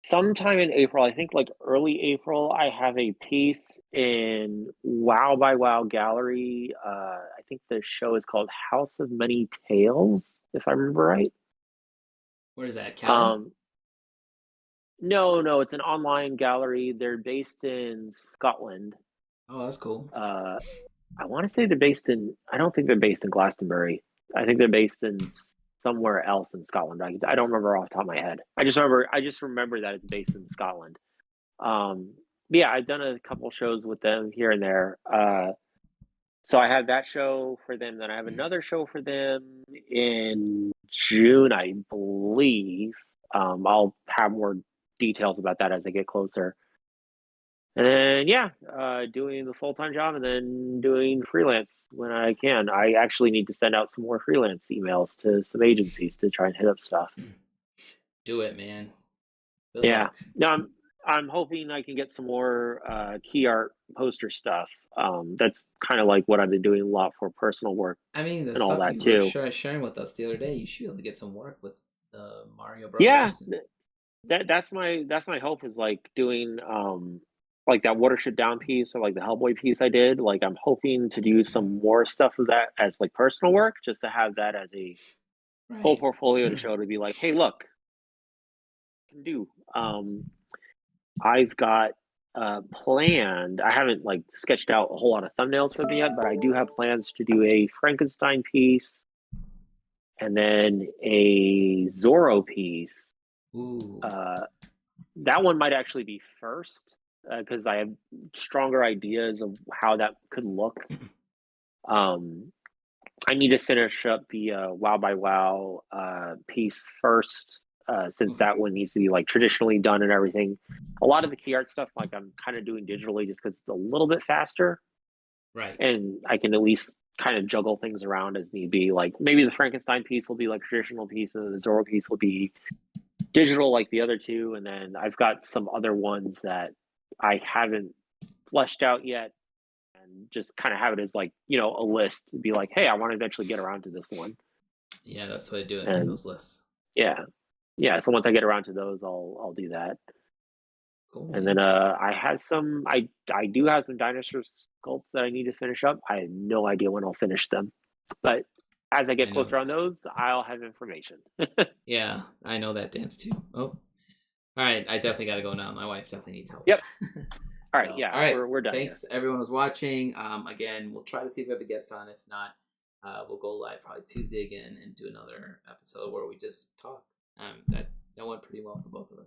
sometime in April, I think like early April, I have a piece in Wow by Wow Gallery. I think the show is called House of Many Tales, if I remember right. Where is that? Cali? No, it's an online gallery. They're based in Scotland. Oh, that's cool. I want to say they're based in. I don't think they're based in Glastonbury. I think they're based in somewhere else in Scotland. I don't remember off the top of my head. I just remember that it's based in Scotland. I've done a couple shows with them here and there. So I have that show for them. Then I have another show for them in June, I believe. I'll have more details about that as I get closer. And then, doing the full-time job and then doing freelance when I can. I actually need to send out some more freelance emails to some agencies to try and hit up stuff. Do it, man. Good luck. No, I'm hoping I can get some more key art poster stuff. That's kind of like what I've been doing a lot for personal work. I mean, the and stuff all that you too. were sharing with us the other day, you should be able to get some work with the Mario Bros. Yeah, that's my hope is like doing like that Watership Down piece or like the Hellboy piece I did. Like, I'm hoping to do some more stuff of that as like personal work, just to have that as a full portfolio to show, to be like, hey, look, I can do. I've got planned. I haven't like sketched out a whole lot of thumbnails for them yet, but I do have plans to do a Frankenstein piece and then a Zorro piece. Ooh. That one might actually be first. because I have stronger ideas of how that could look. I need to finish up the Wow by Wow piece first, since that one needs to be like traditionally done and everything. A lot of the key art stuff, like I'm kind of doing digitally just because it's a little bit faster, Right. and I can at least kind of juggle things around as need be. Like maybe the Frankenstein piece will be like traditional piece, and the Zorro piece will be digital like the other two, and then I've got some other ones that I haven't fleshed out yet, and just kind of have it as like, you know, a list to be like, hey, I want to eventually get around to this one. Yeah, that's what I do. And those lists. Yeah. So once I get around to those, I'll do that. Cool, and then I have some. I do have some dinosaur sculpts that I need to finish up. I have no idea when I'll finish them, but as I get closer on those, I'll have information. Yeah, I know that dance too. Oh, all right. I definitely got to go now. My wife definitely needs help. Yep. All right. So, Yeah. All right. We're done. Thanks, everyone who's watching. Again, we'll try to see if we have a guest on. If not, we'll go live probably Tuesday again and do another episode where we just talk. That went pretty well for both of us.